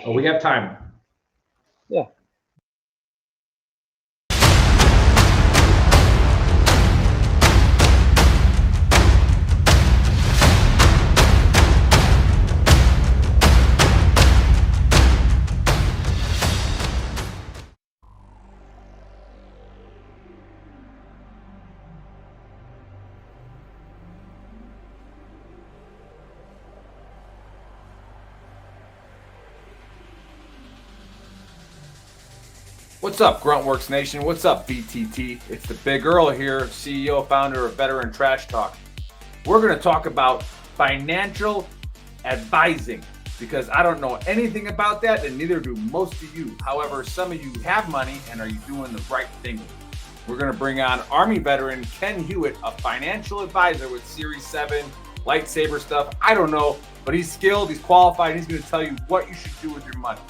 Oh, we have time. Yeah. What's up, Gruntworks Nation? What's up, VTT? It's the Big Earl here, CEO, founder of Veteran Trash Talk. We're going to talk about financial advising because I don't know anything about that, and neither do most of you. However, some of you have money, and are you doing the right thing? We're going to bring on Army veteran Ken Hewitt, a financial advisor with Series 7, lightsaber stuff. I don't know, but he's skilled, he's qualified, and he's going to tell you what you should do with your money.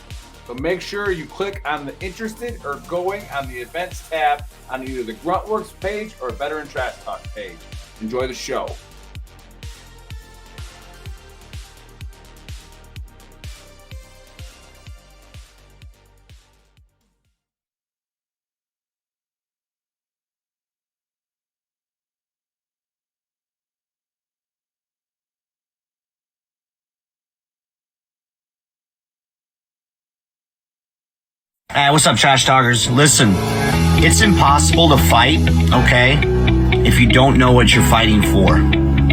So make sure you click on the interested or going on the events tab on either the Gruntworks page or Veteran Trash Talk page. Enjoy the show. Hey, what's up, Trash Talkers? Listen, it's impossible to fight, okay, if you don't know what you're fighting for.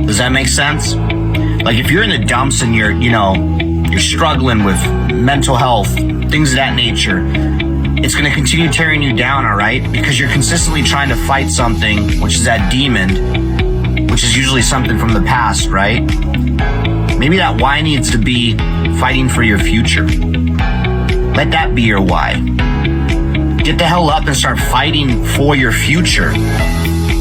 Does that make sense? Like, if you're in the dumps and you're struggling with mental health, things of that nature, it's going to continue tearing you down, all right? Because you're consistently trying to fight something, which is that demon, which is usually something from the past, right? Maybe that why needs to be fighting for your future. Let that be your why. Get the hell up and start fighting for your future.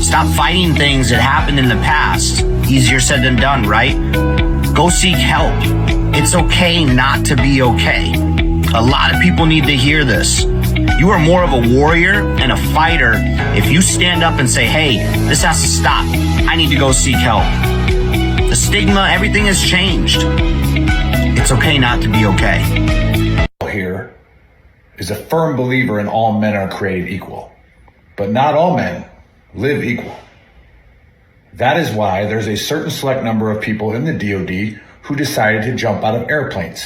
Stop fighting things that happened in the past. Easier said than done, right? Go seek help. It's okay not to be okay. A lot of people need to hear this. You are more of a warrior and a fighter if you stand up and say, hey, this has to stop. I need to go seek help. The stigma, everything has changed. It's okay not to be okay. Here is a firm believer in all men are created equal, but not all men live equal. That is why there's a certain select number of people in the DoD who decided to jump out of airplanes.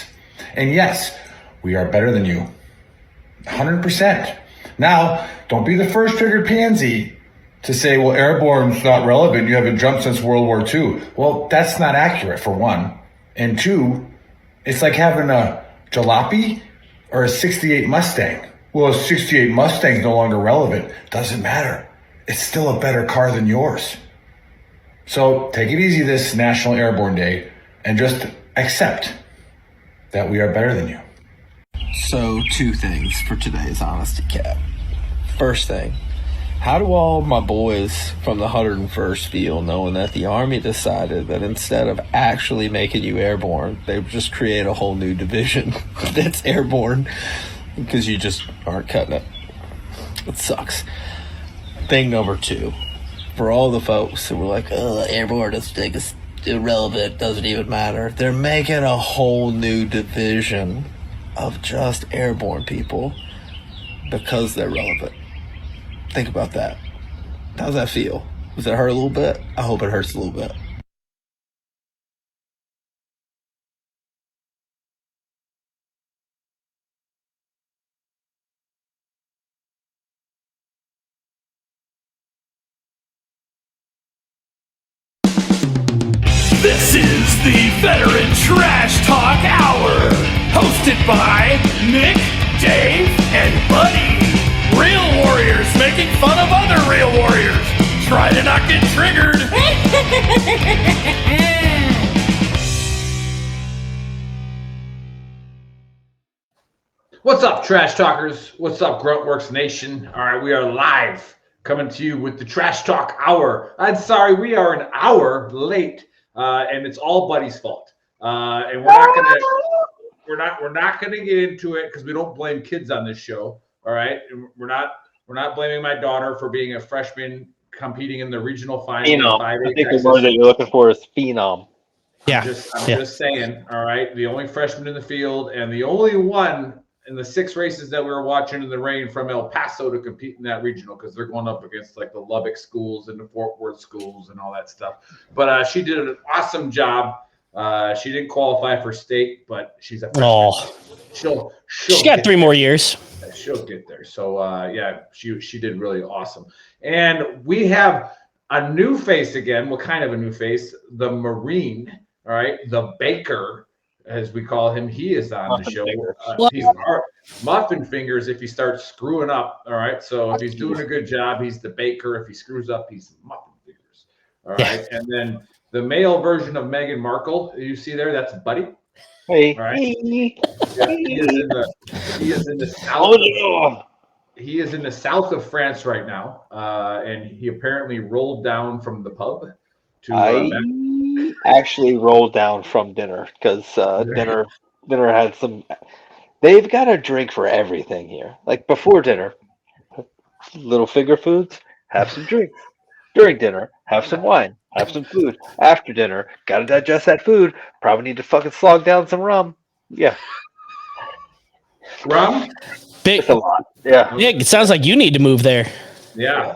And yes, we are better than you. 100%. Now, don't be the first triggered pansy to say, well, airborne's not relevant. You haven't jumped since World War II. Well, that's not accurate, for one. And two, it's like having a jalopy or a 68 Mustang. Well, a 68 Mustang's no longer relevant. Doesn't matter. It's still a better car than yours. So take it easy this National Airborne Day and just accept that we are better than you. So, two things for today's Honesty Cap. First thing, how do all my boys from the 101st feel knowing that the Army decided that instead of actually making you airborne, they would just create a whole new division that's airborne because you just aren't cutting it? It sucks. Thing number two, for all the folks who were like, oh, airborne is irrelevant, doesn't even matter. They're making a whole new division of just airborne people because they're relevant. Think about that. How's that feel? Does it hurt a little bit? I hope it hurts a little bit. This is the Veteran Trash Talk Hour, hosted by Nick, Dave, and Buddy. Real warriors making fun of other real warriors. Try to not get triggered. What's up, Trash Talkers? What's up, Gruntworks Nation? All right, we are live coming to you with the Trash Talk Hour. I'm sorry, we are an hour late, and it's all Buddy's fault. And we're not gonna get into it because we don't blame kids on this show. All right, and we're not blaming my daughter for being a freshman competing in the regional final. Phenom. I think the word that you're looking for is phenom. Yeah. I'm just saying, all right. The only freshman in the field and the only one in the 6 races that we were watching in the rain from El Paso to compete in that regional, because they're going up against like the Lubbock schools and the Fort Worth schools and all that stuff. But she did an awesome job. She didn't qualify for state, but she's a freshman. Oh, she's got 3 more years. She'll get there. So yeah, she did really awesome. And we have a new face again. What kind of a new face? The Marine. All right, the Baker, as we call him. He is on Muffin the show. fingers. He's our Muffin Fingers if he starts screwing up. All right, so if he's doing a good job, he's the Baker. If he screws up, he's Muffin Fingers. All right, and then the male version of Meghan Markle, you see there, that's Buddy. Hey. All right. Yeah, he is in the south. He is in the south of France right now, and he apparently rolled down from the pub to. I actually rolled down from dinner because dinner had some. They've got a drink for everything here. Like before dinner, little finger foods, have some drinks. During dinner, have some wine, have some food. After dinner, gotta digest that food. Probably need to fucking slog down some rum. Yeah. Rum? It's a lot. Yeah. Yeah, it sounds like you need to move there. Yeah,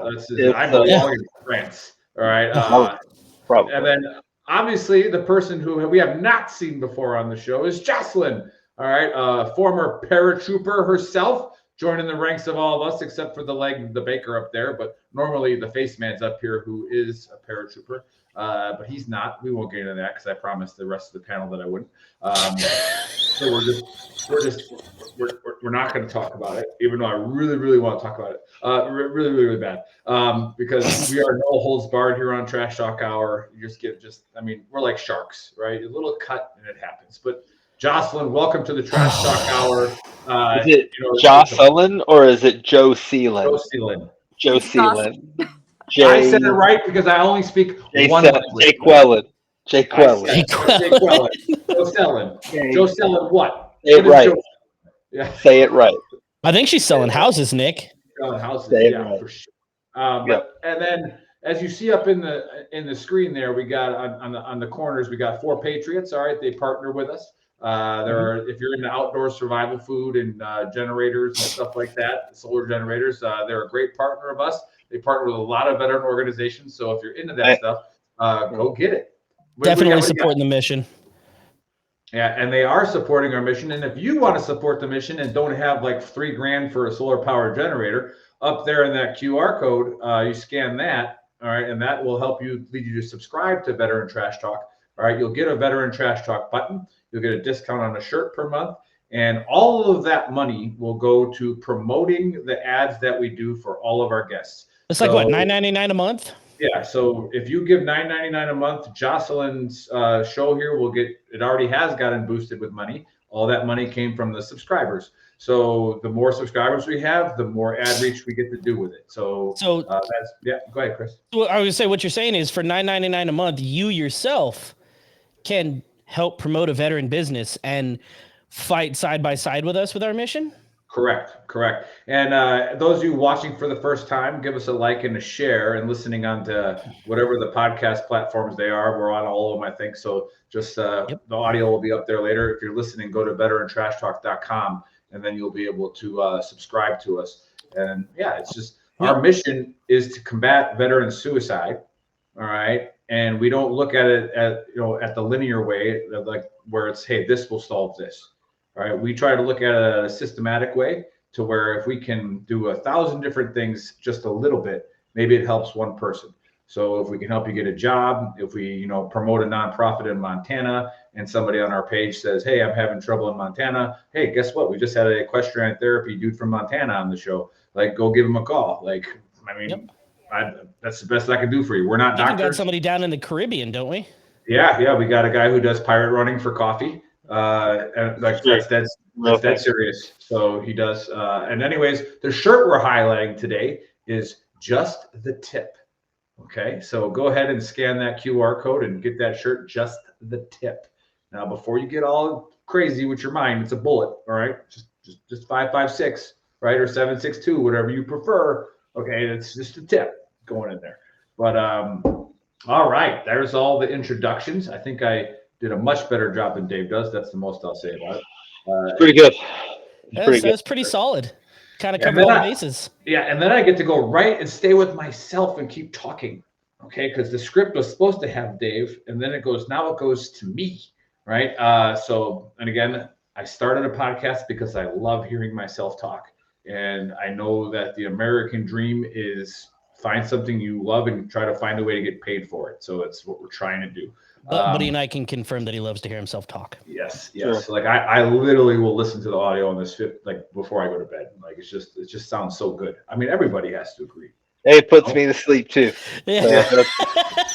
I belong in France. All right. Probably. And then obviously the person who we have not seen before on the show is Jocelyn. All right, former paratrooper herself, joining the ranks of all of us except for the Baker up there. But normally the Faceman's up here, who is a paratrooper, but he's not. We won't get into that because I promised the rest of the panel that I wouldn't. So we're not going to talk about it, even though I really, really want to talk about it. Really, really, really bad. Because we are no holds barred here on Trash Talk Hour. You I mean, we're like sharks, right? A little cut and it happens. But Jocelyn, welcome to the Trash Talk Hour. Is it Jocelyn or is it Jocelyn? Jocelyn. I said it right because I only speak one language. Jay Quellen. Jocelyn what? Say it right. Yeah. Say it right. I think she's selling houses, Nick. Selling houses, right. For sure. And then as you see up in the screen there, we got on the corners, we got 4 Patriots. All right, they partner with us. If you're into outdoor survival food and generators and stuff like that, solar generators, they're a great partner of us. They partner with a lot of veteran organizations. So if you're into that stuff, go get it. Definitely supporting the mission. Yeah, and they are supporting our mission. And if you want to support the mission and don't have like $3,000 for a solar power generator, up there in that QR code, you scan that. All right, and that will help lead you to subscribe to Veteran Trash Talk. All right, you'll get a Veteran Trash Talk button. You'll get a discount on a shirt per month. And all of that money will go to promoting the ads that we do for all of our guests. It's like what, $9.99 a month? Yeah. So if you give $9.99 a month, Jocelyn's show here will it already has gotten boosted with money. All that money came from the subscribers. So the more subscribers we have, the more ad reach we get to do with it. So go ahead, Chris. Well, I was gonna say what you're saying is for $9.99 a month, you yourself can help promote a veteran business and fight side by side with us with our mission. Correct. And those of you watching for the first time, give us a like and a share, and listening on to whatever the podcast platforms they are. We're on all of them, I think. So just the audio will be up there later. If you're listening, go to VeteranTrashTalk.com, and then you'll be able to subscribe to us. And yeah, it's just our mission is to combat veteran suicide. All right. And we don't look at it at the linear way, like where it's, hey, this will solve this. All right. We try to look at it in a systematic way to where if we can do 1,000 different things just a little bit, maybe it helps one person. So if we can help you get a job, if we, promote a nonprofit in Montana and somebody on our page says, hey, I'm having trouble in Montana. Hey, guess what? We just had an equestrian therapy dude from Montana on the show. Like, go give him a call. Like, I mean, that's the best I can do for you. We're not doctors. We got somebody down in the Caribbean, don't we? Yeah. We got a guy who does pirate running for coffee. And like that's dead serious. So he does. And anyways, the shirt we're highlighting today is just the tip. Okay, so go ahead and scan that QR code and get that shirt, just the tip. Now, before you get all crazy with your mind, it's a bullet. All right, just 556, right, or 762, whatever you prefer. Okay, it's just a tip going in there. But all right, there's all the introductions. I think I did a much better job than Dave does. That's the most I'll say about it. Pretty good. That's pretty solid. Kind of covered all the bases. Yeah, and then I get to go right and stay with myself and keep talking, okay? Because the script was supposed to have Dave, and then it goes to me, right? And again, I started a podcast because I love hearing myself talk, and I know that the American dream is find something you love and try to find a way to get paid for it. So it's what we're trying to do. Buddy and I can confirm that he loves to hear himself talk. Yes. Sure. Like I literally will listen to the audio on this like before I go to bed. Like it just sounds so good. I mean, everybody has to agree. It puts me to sleep too. Yeah. So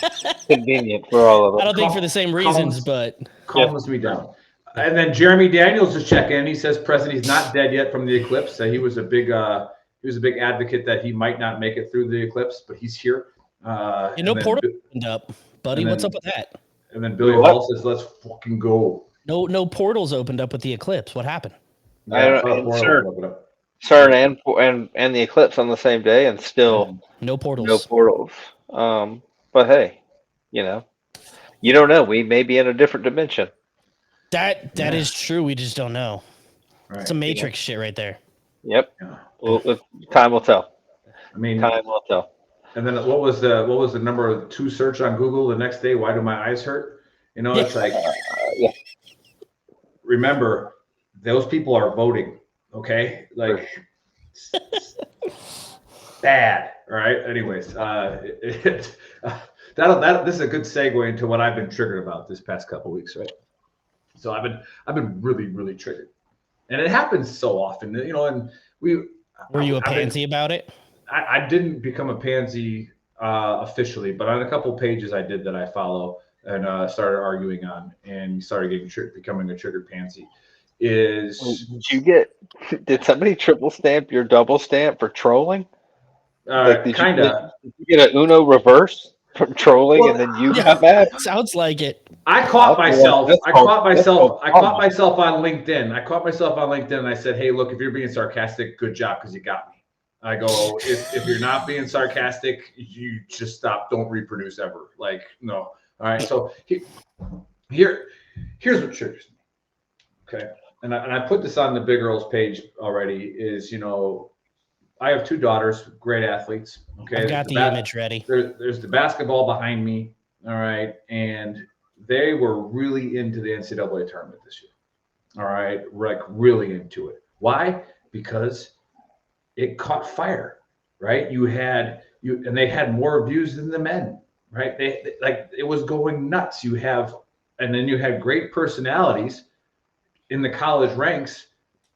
that's convenient for all of us. I don't think for the same reasons, but calms me down. And then Jeremy Daniels is checking in. He says he's not dead yet from the eclipse. He was a big advocate that he might not make it through the eclipse, but he's here. Portal opened up, buddy. What's up with that? And then Billy Hall says, "Let's fucking go." No portals opened up with the eclipse. What happened? CERN and the eclipse on the same day, and still no portals. No portals. But hey, you don't know. We may be in a different dimension. That is true. We just don't know. Right. It's a Matrix shit right there. Yep. Well, time will tell. I mean, time will tell. And then what was the number 2 search on Google the next day? Why do my eyes hurt? It's like, remember, those people are voting. Okay, like bad. All right. Anyways, this is a good segue into what I've been triggered about this past couple of weeks, right? So I've been really, really triggered, and it happens so often, And were you a pansy about it? I didn't become a pansy officially, but on a couple of pages I did that I follow and started arguing on, and started becoming a triggered pansy. Did somebody triple stamp your double stamp for trolling? Kind of. Did you get an Uno reverse from trolling, and then you got mad? Sounds like it. I caught myself on LinkedIn. And I said, "Hey, look, if you're being sarcastic, good job, because you got me." I go, if you're not being sarcastic, you just stop. Don't reproduce ever. Like, no. All right. So here's what triggers me. Okay. And I put this on the Big Girls page already. Is I have 2 daughters, great athletes. Okay. I've got the image ready. There's the basketball behind me. All right. And they were really into the NCAA tournament this year. All right. Like really into it. Why? Because it caught fire, right? And they had more views than the men, right? They like it was going nuts. And then you had great personalities in the college ranks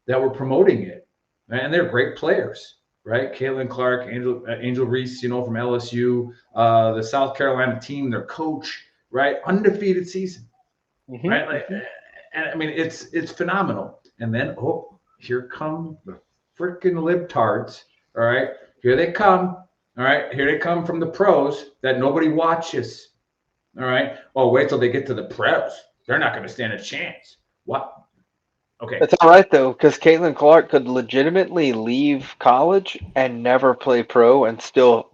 that were promoting it, right? And they're great players, right? Caitlin Clark, Angel Reese, from LSU, the South Carolina team, their coach, right? Undefeated season, right? Like, and I mean, it's phenomenal. And then, here come the freaking libtards. All right, here they come. All right, here they come from the pros that nobody watches. All right. Oh, wait till they get to the pros. They're not going to stand a chance. What? Okay. That's all right though, because Caitlin Clark could legitimately leave college and never play pro and still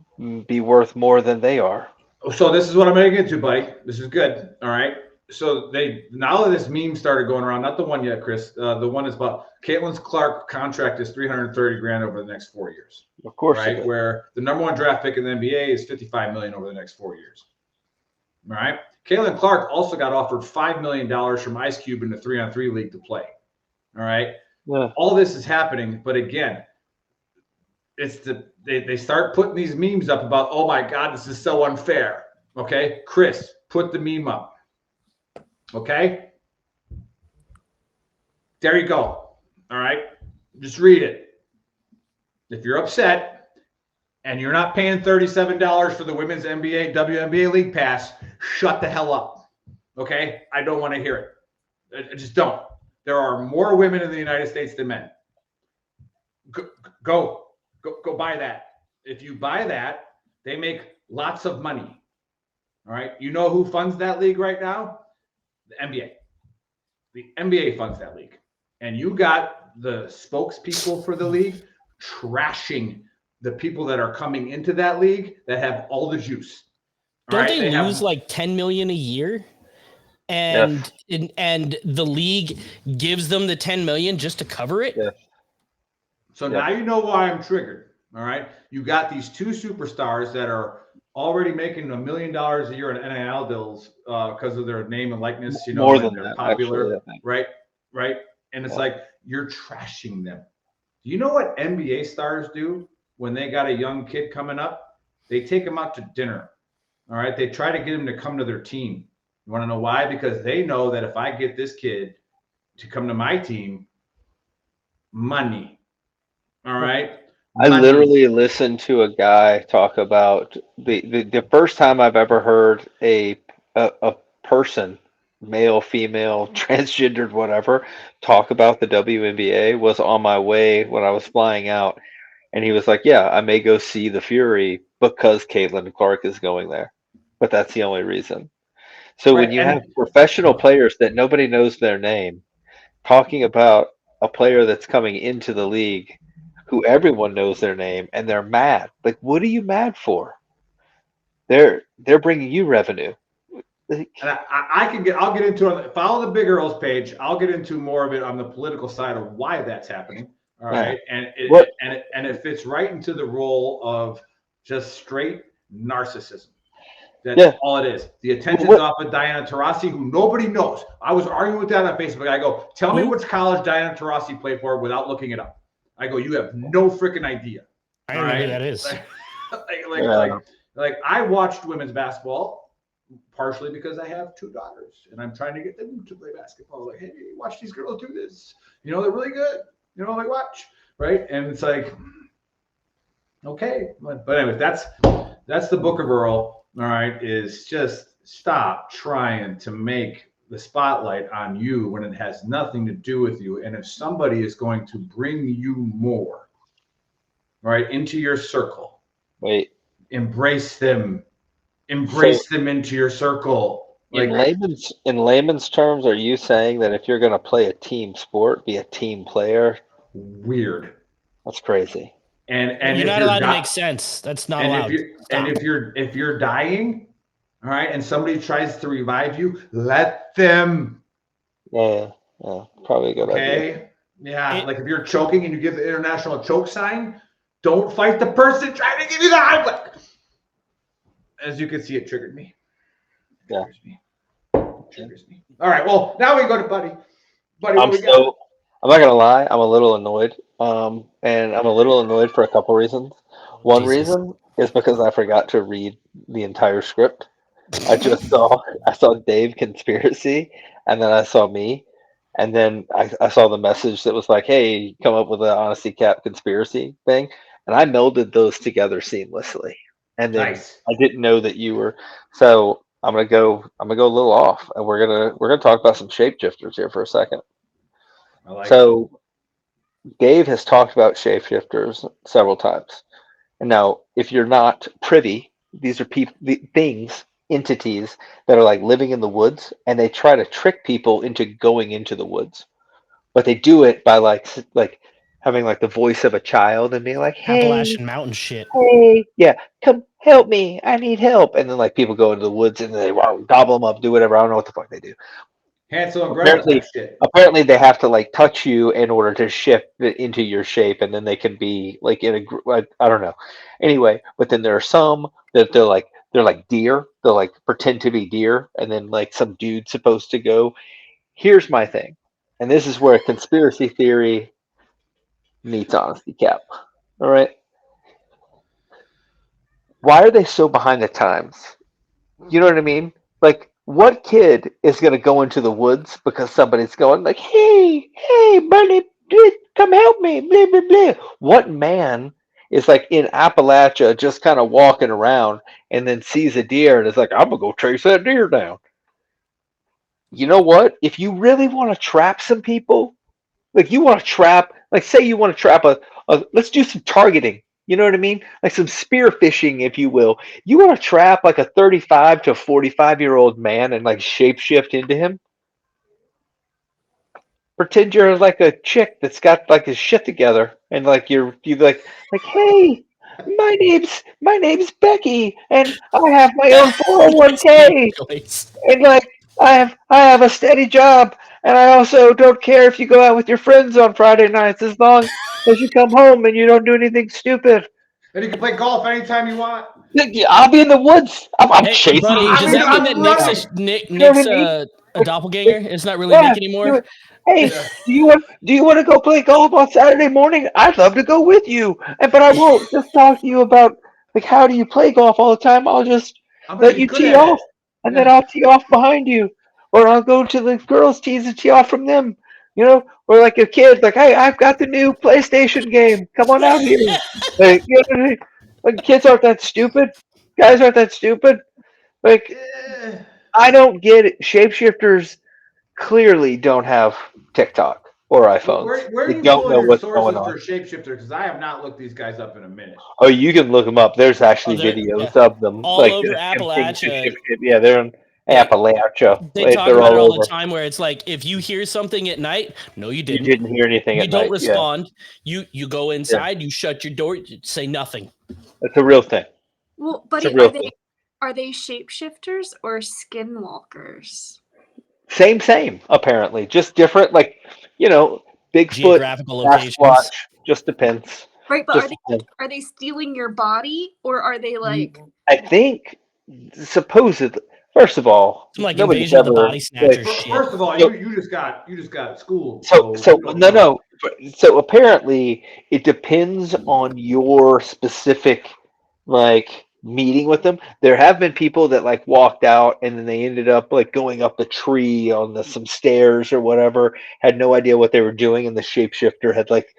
be worth more than they are. So this is what I'm going to get to, buddy. This is good. All right. So now that this meme started going around, not the one yet, Chris. The one is about Caitlin Clark contract is $330,000 over the next 4 years. Of course, right? Where the number 1 draft pick in the NBA is $55 million over the next 4 years. All right. Caitlin Clark also got offered $5 million from Ice Cube in the 3-on-3 league to play. All right. Yeah. All this is happening, but again, it's they start putting these memes up about, oh my God, this is so unfair. Okay, Chris, put the meme up. Okay. There you go. All right. Just read it. If you're upset and you're not paying $37 for the women's NBA, WNBA league pass, shut the hell up. Okay. I don't want to hear it. I just don't. There are more women in the United States than men. Go buy that. If you buy that, they make lots of money. All right. You know who funds that league right now? The NBA. The NBA funds that league. And you got the spokespeople for the league trashing the people that are coming into that league that have all the juice. Don't they lose like $10 million a year? and and the league gives them the 10 million just to cover it. Yes. So now you know why I'm triggered. All right. You got these two superstars that are already making $1 million a year in NIL deals because of their name and likeness, More and than they're that, popular, actually, I think. right? Right. And it's like you're trashing them. Do you know what NBA stars do when they got a young kid coming up? They take him out to dinner. All right. They try to get him to come to their team. You want to know why? Because they know that if I get this kid to come to my team, money. All right. I Money. literally listened to a guy talk about the first time I've ever heard a person, male, female, transgendered, whatever, talk about the WNBA was on my way when I was flying out, and he was like, "Yeah, I may go see the Fury because Caitlin Clark is going there, but that's the only reason." So when Right. you have And professional players that nobody knows their name talking about a player that's coming into the league who everyone knows their name and they're mad. Like, what are you mad for? They're bringing you revenue. Like, and I'll get into it. Follow the Big Earls page. I'll get into more of it on the political side of why that's happening. All yeah. right. And What? it fits right into the role of just straight narcissism. That's Yeah. all it is. The attention's What? off of Diana Taurasi, who nobody knows. I was arguing with that on Facebook. I go, tell me which college Diana Taurasi played for without looking it up. I go, you have no freaking idea. I don't know who that is. Like I watched women's basketball partially because I have two daughters and I'm trying to get them to play basketball. Like, hey, watch these girls do this. They're really good. Like watch, right? And it's like, okay, but anyway, that's the Book of Earl. All right, is just stop trying to make the spotlight on you when it has nothing to do with you. And if somebody is going to bring you more, right, into your circle, embrace them into your circle. In layman's terms, are you saying that if you're going to play a team sport, be a team player? Weird. That's crazy. And you're not allowed to make sense. That's not allowed. If you're dying, all right, and somebody tries to revive you, let them. Yeah, probably a good idea. Yeah, like if you're choking and you give the international choke sign, don't fight the person trying to give you the high. As you can see, it triggered me. It triggers me. All right, well, now we go to Buddy. Buddy, what we got? I'm not gonna lie, I'm a little annoyed. And I'm a little annoyed for a couple reasons. One reason is because I forgot to read the entire script. I saw Dave conspiracy, and then I saw me, and then I saw the message that was like, "Hey, come up with an honesty cap conspiracy thing," and I melded those together seamlessly. And then I didn't know that you were. So I'm gonna go a little off, and we're gonna talk about some shapeshifters here for a second. Dave has talked about shapeshifters several times. And now, if you're not privy, these are entities that are like living in the woods, and they try to trick people into going into the woods. But they do it by like having like the voice of a child and being like, "Hey, Appalachian Mountain shit. Hey, yeah, come help me. I need help." And then like people go into the woods and they gobble them up, do whatever. I don't know what the fuck they do. Hansel and Gretel type shit. Apparently, they have to like touch you in order to shift into your shape, and then they can be like in a I don't know. Anyway, but then there are some that they're like deer. They'll like pretend to be deer, and then like some dude's supposed to go. Here's my thing, and this is where conspiracy theory meets honesty cap. All right, why are they so behind the times? You know what I mean? Like, what kid is going to go into the woods because somebody's going like, hey, buddy, come help me, blah, blah, blah. What man is like in Appalachia just kind of walking around and then sees a deer and is like, I'm going to go chase that deer down? You know what? If you really want to trap some people, like you want to trap, like say you want to trap let's do some targeting. You know what I mean? Like some spear fishing, if you will. You want to trap like a 35 to 45-year-old man and like shapeshift into him? Pretend you're like a chick that's got like his shit together, and like you like, hey, my name's Becky, and I have my own 401k, and like I have a steady job, and I also don't care if you go out with your friends on Friday nights as long as you come home and you don't do anything stupid. And you can play golf anytime you want. I'll be in the woods. I'm Hey, chasing. buddy, I does mean, that mean that I'm running. You know what I Nick's mean? a doppelganger? It's not really Yeah. Nick anymore. Hey, Yeah. do you want to go play golf on Saturday morning? I'd love to go with you, but I won't just talk to you about like how do you play golf all the time. I'll just I'm gonna let be you good tee at it. off, and then Yeah. I'll tee off behind you, or I'll go to the girls' tees and tee off from them. Or like a kid, like, hey, I've got the new PlayStation game. Come on out here. Like, what I mean? Like kids aren't that stupid. Guys aren't that stupid. Like, Eh. I don't get it. Shapeshifters clearly don't have TikTok or iPhones. Where are They you don't pulling know your what's going sources on. for shapeshifter? Because I have not looked these guys up in a minute. Oh, you can look them up. There's actually they're videos of them, all like over attempting to Appalachia. shift. Yeah, they're in They- Appalachia. They talk They're about it all over. the time where it's like if you hear something at night, no, you You didn't. didn't hear anything You at don't night. respond. You go inside, you shut your door, you say nothing. It's a real thing. Well, It's buddy, a real thing. are they shapeshifters or skinwalkers? Same. Apparently, just different. Like Bigfoot, Geographical locations. Sasquatch. Just depends. Right, but Just depends. are they stealing your body or are they like I think supposedly. First of all, Some like nobody's invasion of the ever body snatcher like, shit. First of all, So- you just got schooled. So you don't no know. no. So apparently it depends on your specific like meeting with them. There have been people that like walked out and then they ended up like going up a tree on some stairs or whatever, had no idea what they were doing, and the shapeshifter had like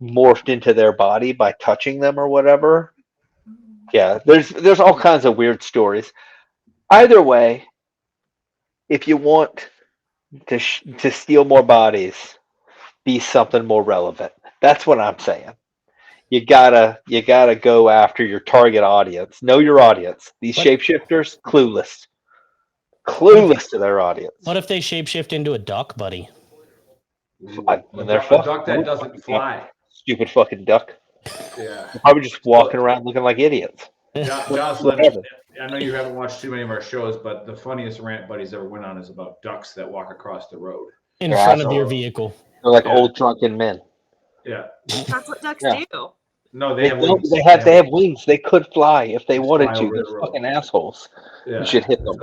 morphed into their body by touching them or whatever. Yeah, there's all kinds of weird stories. Either way, if you want to steal more bodies, be something more relevant. That's what I'm saying. You gotta go after your target audience. Know your audience. These But- shapeshifters, clueless to their audience. What if they shapeshift into a duck, buddy? And they're A duck that doesn't fly. Stupid fucking duck. Yeah. They're probably just walking around looking like idiots. Jocelyn, Whatever. I know you haven't watched too many of our shows, but the funniest rant Buddy's ever went on is about ducks that walk across the road. In Yeah, front of so- your vehicle. They're like Yeah. old drunken men. Yeah. that's what ducks Yeah. do? No, They have wings. they have wings. They could fly if they Just wanted fly to. over the They're road. fucking assholes. Yeah. You should hit them.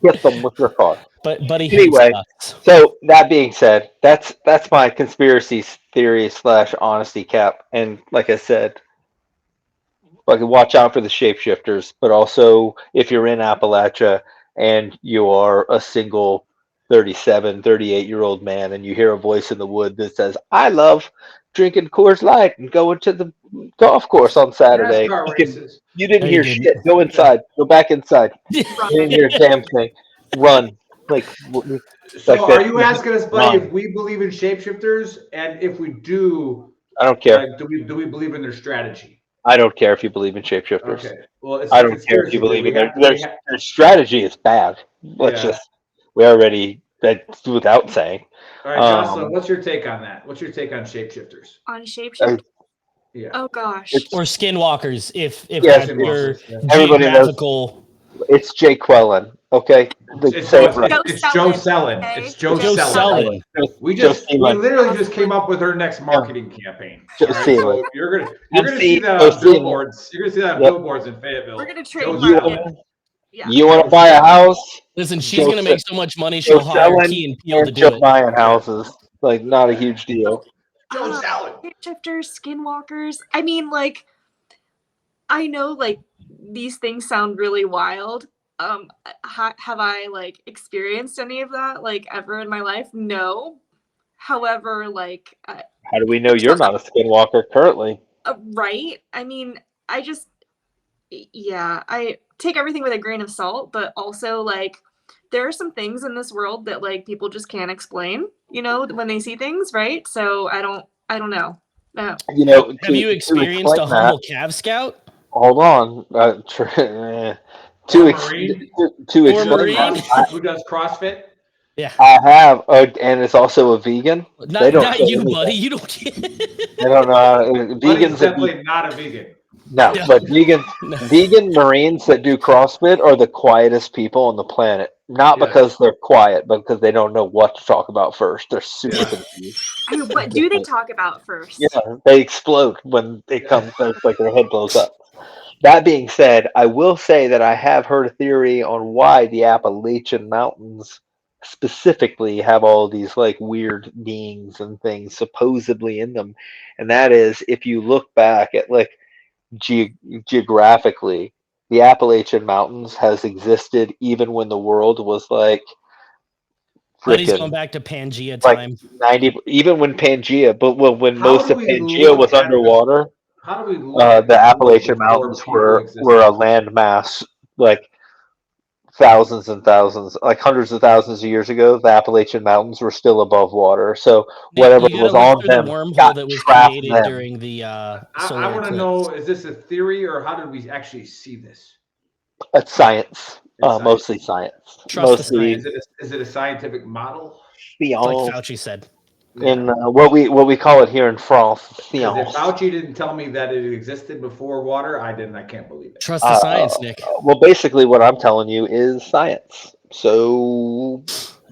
Hit them with your car. But buddy Anyway. hates ducks. So that being said, that's my conspiracy theory / honesty cap. And like I said, fucking watch out for the shapeshifters. But also, if you're in Appalachia and you are a single 37, 38-year-old man and you hear a voice in the wood that says, I love drinking Coors Light and going to the golf course on Saturday. NASCAR races. You didn't No, you hear didn't. shit. Go inside. Go back inside. You didn't hear a damn thing. Run. Like So that. are you asking us, Buddy, Wrong. if we believe in shapeshifters? And if we do, I don't care. like, do we believe in their strategy? I don't care if you believe in shapeshifters. Okay. Well, it's I a don't care if conspiracy you believe in theory. their strategy is bad. Yeah. We already that's without saying. All right, Jocelyn, what's your take on that? What's your take on shapeshifters? On shapeshifters? Yeah. Oh gosh. Or skinwalkers, if Yes, that's your everybody knows. geographical. It's Jay Quellen, okay? It's Say Joe it right. Selin. Okay. It's Joe Joe Selin. Selin. We Joe literally just came up with her next marketing campaign. Joe All right, Selin. so you're gonna see that Joe on Selin. billboards. You're gonna see that on Yep. billboards in Fayetteville. We're gonna Joe trademark Selin. it. Yeah. You want to buy a house? Listen, she's Joe gonna make so much money she'll hire Key and Peele to do Joe it. buying houses. Like, not a huge deal. Joe Selin. Shapeshifters, skinwalkers. I mean, like, I know, like, these things sound really wild. Have I like experienced any of that like ever in my life? No. However, like, How do we know you're not a skinwalker currently? right? I mean, I take everything with a grain of salt, but also like there are some things in this world that like people just can't explain, you know, when they see things, right? So I don't know. You know, Have you experienced a humble Cav Scout? Hold on. To explain that, Who does CrossFit? Yeah. I have, and it's also a vegan. Not say you, anything. buddy. You don't get I don't know. Buddy's Vegans, definitely not a vegan. No, No. but vegan Marines that do CrossFit are the quietest people on the planet. Not Yeah. because they're quiet, but because they don't know what to talk about first. They're super Yeah. confused. I mean, what do they talk about first? Yeah, they explode when it comes. It's like their head blows up. That being said, I will say that I have heard a theory on why the Appalachian Mountains specifically have all these like weird beings and things supposedly in them, and that is if you look back at like geographically, the Appalachian Mountains has existed even when the world was like Buddy's going freaking back to Pangea like time. 90, even when Pangea, but when How most do of we Pangea was look at the underwater, How do we look at the the world Appalachian before Mountains people were existed? a landmass like thousands and thousands, like hundreds of thousands of years ago. The Appalachian Mountains were still above water, so Nick, whatever you got to was look on through the them wormhole got that was trapped created them. during the I solar want to eclipse. know: is this a theory, or how did we actually see this? It's science, It's science. mostly science, Trust the mostly science. Is it a scientific model? It's like science. Fauci said. In what we call it here in France, Because if science. Fauci didn't tell me that it existed before water, I didn't. I can't believe it. Trust the science, Nick. Well, basically, what I'm telling you is science. So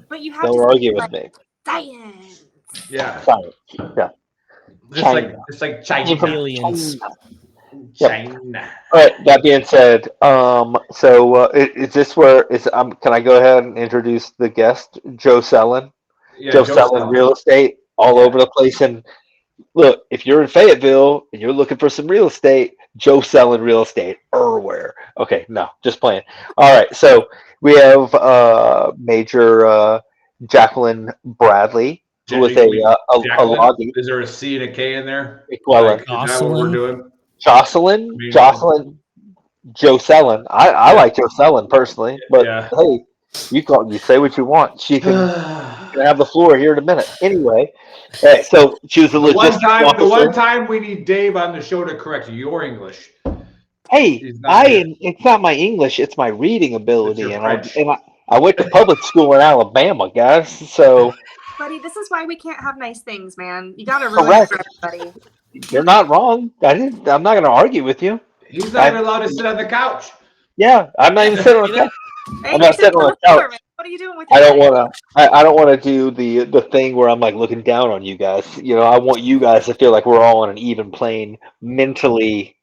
But you have don't to argue say with me. science. Yeah, Science. Yeah. China. just like Came from China. Aliens. China. Yep. China. All right. That being said, is this where is can I go ahead and introduce the guest, Jocelyn? Yeah, Jocelyn Real Estate all over the place. And look, if you're in Fayetteville and you're looking for some real estate, Jocelyn Real Estate everywhere. Okay, no, just playing. All right, so we have Major Jacqueline Bradley, who is a Jacqueline. loggy. Is there a C and a K in there? Equella. Like, is that what we're doing? Jocelyn, mean- Jocelyn. I Yeah. like Jocelyn personally, but Yeah. hey, you say what you want. She can have the floor here in a minute. Anyway, so she was a The logistics one officer. time we need Dave on the show to correct your English. Hey, He's not here. it's not my English, it's my reading It's ability, your and French. I went to public school in Alabama, guys. So Buddy, this is why we can't have nice things, man. You gotta ruin it correct. for everybody. You're not wrong. I'm not going to argue with you. He's not even allowed to sit on the couch. Yeah, I'm not even sitting on the couch. Hey, I'm not you're sitting on the floor, couch. man. What are you doing with I your don't life? want to. I don't want to do the thing where I'm like looking down on you guys. You know, I want you guys to feel like we're all on an even plane mentally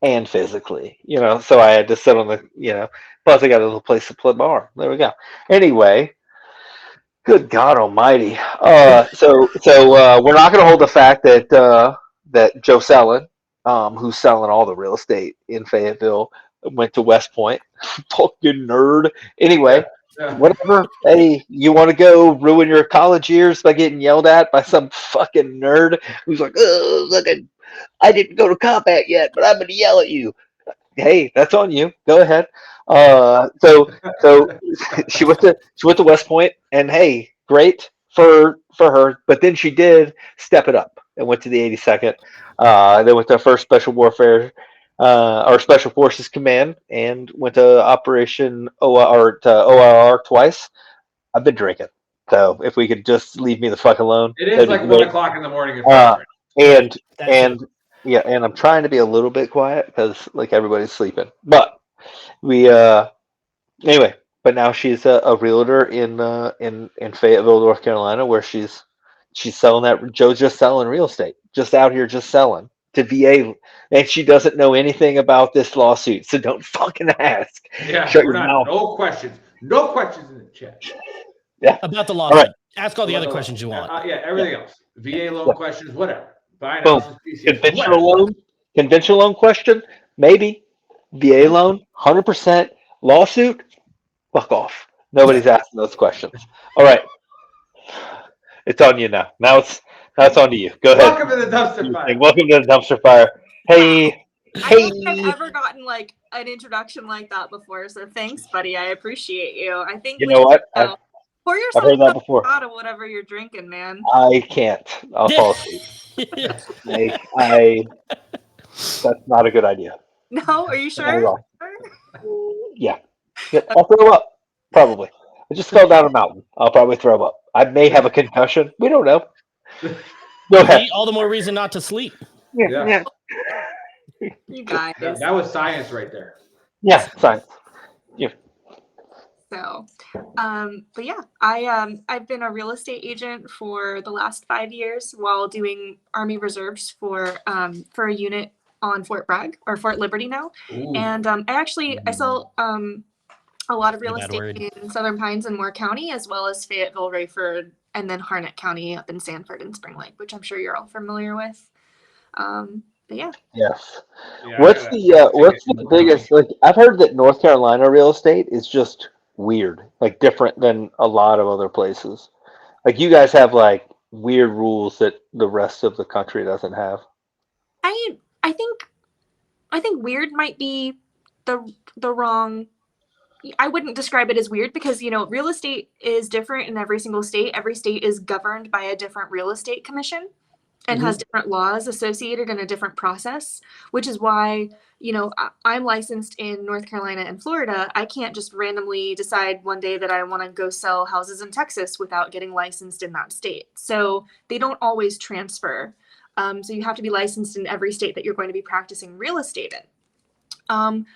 and physically. You know, so I had to sit on the. You know, plus I got a little place to play bar. There we go. Anyway, good God Almighty. We're not going to hold the fact that that Jocelyn, who's selling all the real estate in Fayetteville, went to West Point. Fucking nerd. Anyway. Yeah. Whatever. Hey, you want to go ruin your college years by getting yelled at by some fucking nerd who's like, oh, look, I didn't go to combat yet, but I'm going to yell at you. Hey, that's on you. Go ahead. So she went to West Point, and hey, great for her. But then she did step it up and went to the 82nd. Then went to First Special Warfare. Our Special Forces Command, and went to Operation ORR twice. I've been drinking, so if we could just leave me the fuck alone. It is that'd like be 1 great. o'clock in the morning. And That's yeah, and I'm trying to be a little bit quiet because like everybody's sleeping. But we anyway. But now she's a realtor in Fayetteville, North Carolina, where she's selling that. Joe's just selling real estate, just out here, just selling to VA, and she doesn't know anything about this lawsuit, so don't fucking ask. Yeah, Shut we're your not. mouth. No questions. No questions in the chat. Yeah. About the All lawsuit. right. Ask all the other questions you want. Yeah, everything else. VA loan Yeah. questions, whatever. Buying Boom. houses, PCS, Conventional loan question, maybe. VA loan, 100%. Lawsuit, fuck off. Nobody's asking those questions. All right. It's on you now. Now it's on to you. Go ahead. Welcome to the dumpster fire. Welcome to the dumpster fire. Hey. I don't think I've ever gotten like an introduction like that before. So thanks, buddy. I appreciate you. I think You know what? I've pour yourself heard that before. out of whatever you're drinking, man. I can't. I'll fall asleep. That's not a good idea. No, are you Not at sure? all. Yeah. I'll throw up. Probably. I just fell down a mountain. I'll probably throw up. I may have a concussion. We don't know. Go ahead. All the more reason not to sleep. Yeah. You guys. That was science right there. Yeah, science. Yeah. So, but yeah, I've been a real estate agent for the last 5 years while doing Army Reserves for a unit on Fort Bragg or Fort Liberty now. Ooh. And I sell a lot of real Bad estate word. in Southern Pines and Moore County, as well as Fayetteville, Rayford, and then Harnett County up in Sanford and Spring Lake, which I'm sure you're all familiar with. But yeah. Yes. Yeah, What's the biggest? Like, I've heard that North Carolina real estate is just weird, like different than a lot of other places. Like, you guys have like weird rules that the rest of the country doesn't have. I think weird might be the wrong. I wouldn't describe it as weird because, real estate is different in every single state. Every state is governed by a different real estate commission and has different laws associated in a different process, which is why, I'm licensed in North Carolina and Florida. I can't just randomly decide one day that I want to go sell houses in Texas without getting licensed in that state. So they don't always transfer. So you have to be licensed in every state that you're going to be practicing real estate in.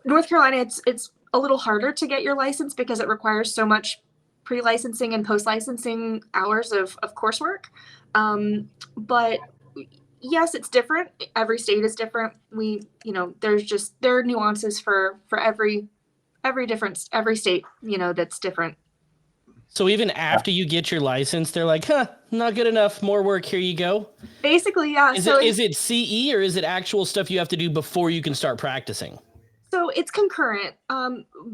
North Carolina, it's a little harder to get your license because it requires so much pre-licensing and post-licensing hours of coursework. But yes, it's different. Every state is different. There are nuances for every state, that's different. So even after you get your license, they're like, not good enough. More work. Here you go. Basically, yeah. Is it CE or is it actual stuff you have to do before you can start practicing? So it's concurrent.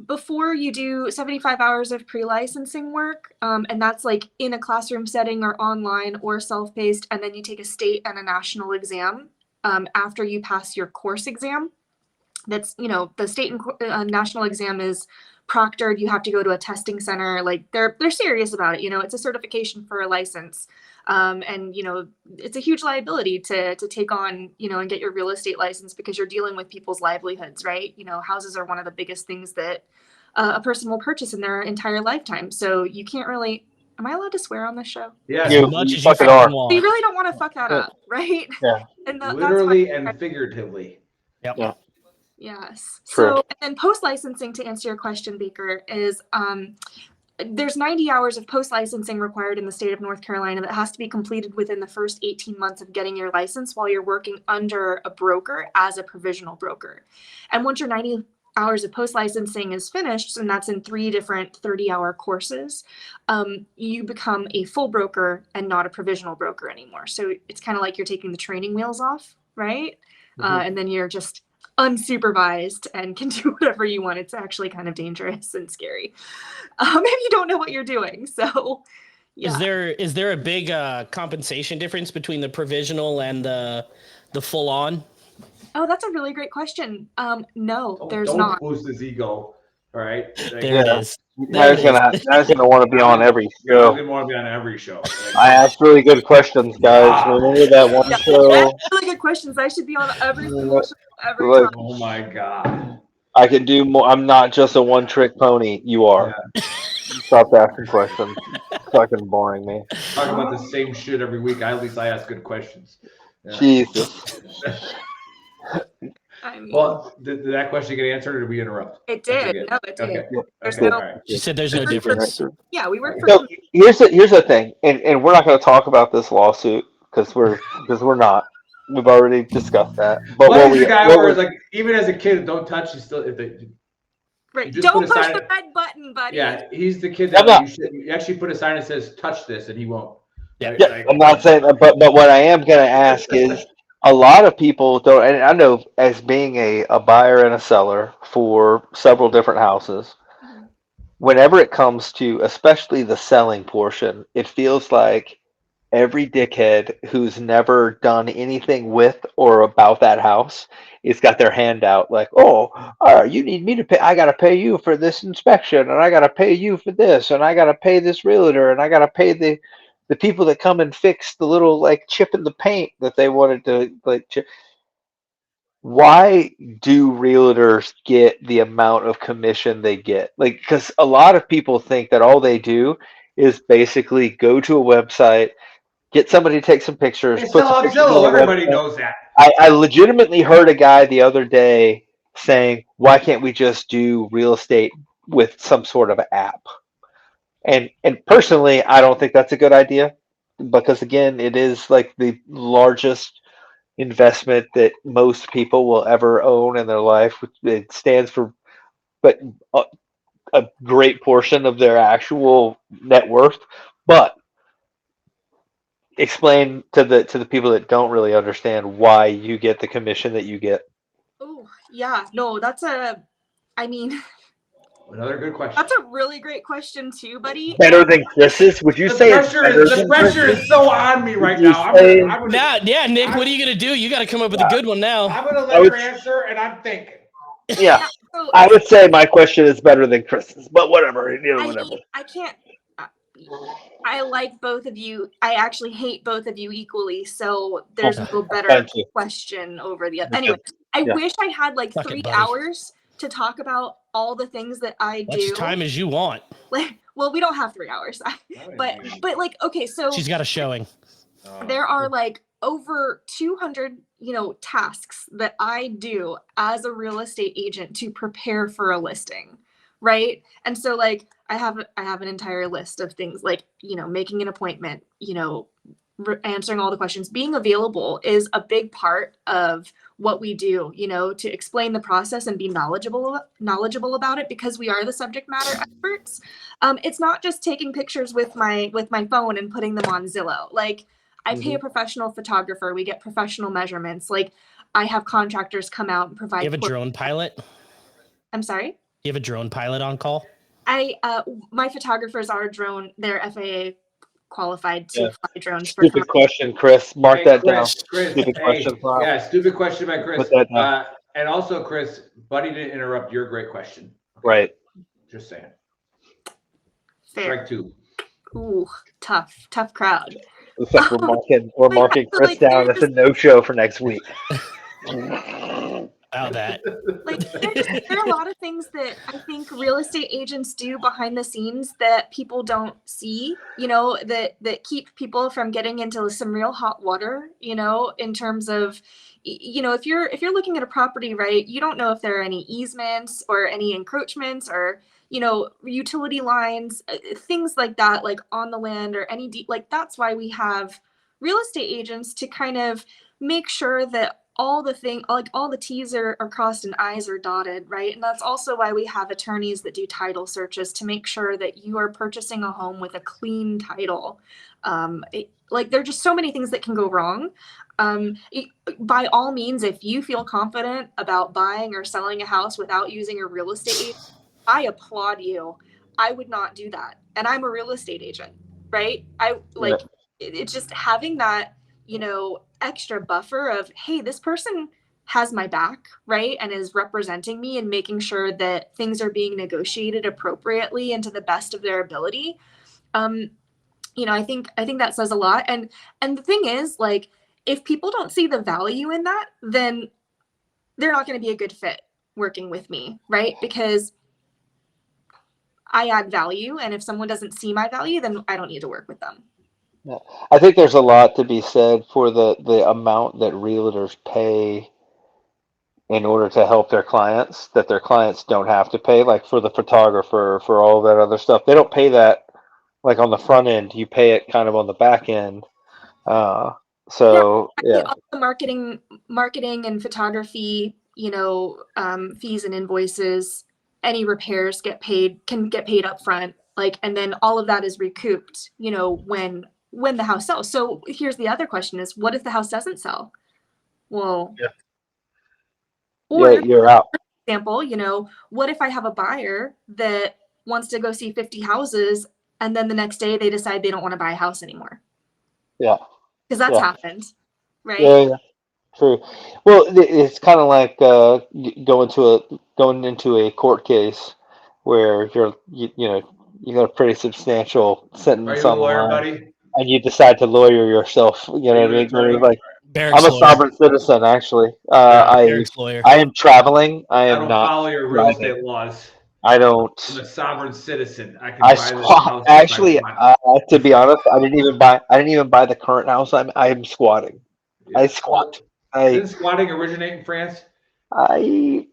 Before you do 75 hours of pre-licensing work, and that's like in a classroom setting or online or self-paced, and then you take a state and a national exam after you pass your course exam. That's, the state and national exam is proctored. You have to go to a testing center. Like they're serious about it. It's a certification for a license. And it's a huge liability to take on, and get your real estate license because you're dealing with people's livelihoods, right? Houses are one of the biggest things that a person will purchase in their entire lifetime. So you can't really. Am I allowed to swear on this show? Yeah, As much as you fucking want. You really don't want to fuck that up, right? Yeah. And literally and figuratively. Yep. Yeah. Yes. True. So, and then post-licensing, to answer your question, Baker, is there's 90 hours of post-licensing required in the state of North Carolina that has to be completed within the first 18 months of getting your license while you're working under a broker as a provisional broker. And once your 90 hours of post-licensing is finished, and that's in 3 different 30-hour courses, you become a full broker and not a provisional broker anymore. So it's kind of like you're taking the training wheels off, right? And then you're just unsupervised and can do whatever you want. It's actually kind of dangerous and scary if you don't know what you're doing. So yeah. Is there a big compensation difference between the provisional and the full on? Oh, that's a really great question. No, there's don't not. boost his ego. All right. There it is. I was gonna want to be on every I show. didn't want to be on every show. I asked really good questions, guys. Remember that one show? That's really good questions. I should be on every single show every time. Oh my god. I can do more. I'm not just a one-trick pony. You are. Yeah. Stop asking questions. Fucking boring me. Talk about the same shit every week. At least I ask good questions. Yeah. Jesus. I mean, Well, did that question get answered, or did we interrupt? it did. No, it did. Okay. There's Okay. no- All right. She said there's no difference. Yeah, we work for. So here's the thing, and we're not going to talk about this lawsuit because we're not. We've already discussed that. But What is the guy where it's like, even as a kid, don't touch. You still, if they, Right. just Don't put a push sign- the red button, buddy. yeah, he's the kid I'm that not- you actually put a sign that says "touch this" and he won't. Yeah. Right? Yeah, Like, I'm not saying that, but what I am going to ask is, a lot of people don't, and I know as being a buyer and a seller for several different houses, whenever it comes to especially the selling portion, it feels like every dickhead who's never done anything with or about that house is got their hand out like, oh, you need me to pay, I got to pay you for this inspection, and I got to pay you for this, and I got to pay this realtor, and I got to pay the people that come and fix the little like chip in the paint that they wanted to like chip. Why do realtors get the amount of commission they get? Like, because a lot of people think that all they do is basically go to a website, get somebody to take some pictures. It's Put still some on pictures on Zillow. the Everybody website. knows that. I legitimately heard a guy the other day saying, "Why can't we just do real estate with some sort of app?" And personally, I don't think that's a good idea because again, it is like the largest investment that most people will ever own in their life. It stands for, but a great portion of their actual net worth. But explain to the people that don't really understand why you get the commission that you get. Oh, yeah. No, I mean, Another good question. that's a really great question too, buddy. Better than Chris's? Would you say it's better The than pressure Chris's? is so on me right you now. say- Now, yeah, Nick, what are you gonna do? You got to come up with a good one now. I'm gonna I let would- her answer, and I'm thinking. Yeah, So I would say my question is better than Chris's, but whatever. I Whatever. mean, I can't. I like both of you. I actually hate both of you equally. So there's no better Thank you. question over the other. That's Anyway, I Yeah. wish I had like Fuck it, 3 buddy. hours to talk about all the things that I Much do. time as you want. Like, well, we don't have 3 hours, but like, okay, so She's got a showing. there are like over 200 tasks that I do as a real estate agent to prepare for a listing, right? And so like I have an entire list of things like making an appointment, answering all the questions. Being available is a big part of what we do, to explain the process and be knowledgeable about it, because we are the subject matter experts. It's not just taking pictures with my phone and putting them on Zillow. Like, I pay a professional photographer. We get professional measurements. Like, I have contractors come out and provide. You have a drone pilot? I'm sorry? You have a drone pilot on call? My photographers are they're FAA qualified to fly drones. Stupid question, Chris. Mark Hey, that Chris, down. Chris, Stupid question. yeah, stupid question by Chris. Put that down. And also, Chris, Buddy didn't interrupt your great question. Right. Just saying. Fair. Strike 2. Ooh, tough crowd. Looks like we're marking so, Chris like, down as a no-show for next week. About that. Like, there are a lot of things that I think real estate agents do behind the scenes that people don't see, that keep people from getting into some real hot water, in terms of, if you're looking at a property, right, you don't know if there are any easements or any encroachments or, utility lines, things like that, like on the land or any like, that's why we have real estate agents to kind of make sure that all the T's are crossed and I's are dotted, right? And that's also why we have attorneys that do title searches to make sure that you are purchasing a home with a clean title. Like, there are just so many things that can go wrong. By all means, if you feel confident about buying or selling a house without using a real estate agent, I applaud you. I would not do that. And I'm a real estate agent, right? It's just having that, extra buffer of, hey, this person has my back, right? And is representing me and making sure that things are being negotiated appropriately and to the best of their ability. I think that says a lot. And the thing is, like, if people don't see the value in that, then they're not going to be a good fit working with me, right? Because I add value, and if someone doesn't see my value, then I don't need to work with them. Yeah. I think there's a lot to be said for the amount that realtors pay in order to help their clients that their clients don't have to pay, like for the photographer, for all that other stuff. They don't pay that like on the front end. You pay it kind of on the back end. Also marketing and photography, fees and invoices, any repairs can get paid up front. Like, and then all of that is recouped, when the house sells. So here's the other question is, what if the house doesn't sell? Well, you're out. For example, what if I have a buyer that wants to go see 50 houses and then the next day they decide they don't want to buy a house anymore? Yeah. Because that's happened, right? Yeah. True. Well, it's kind of like going into a court case where you got a pretty substantial sentence on the lawyer, line, buddy? and you decide to lawyer yourself. You know what I mean? Like, Barrick's I'm a lawyer. sovereign citizen, actually. Barrick's lawyer. I am traveling. I I am don't not follow your real driving. estate laws. I don't. I'm a sovereign citizen. I can I buy this squat. house if I Actually, want. to be honest, I didn't even buy the current house. I'm squatting. I Yeah. squat. Didn't I squatting originate in France? I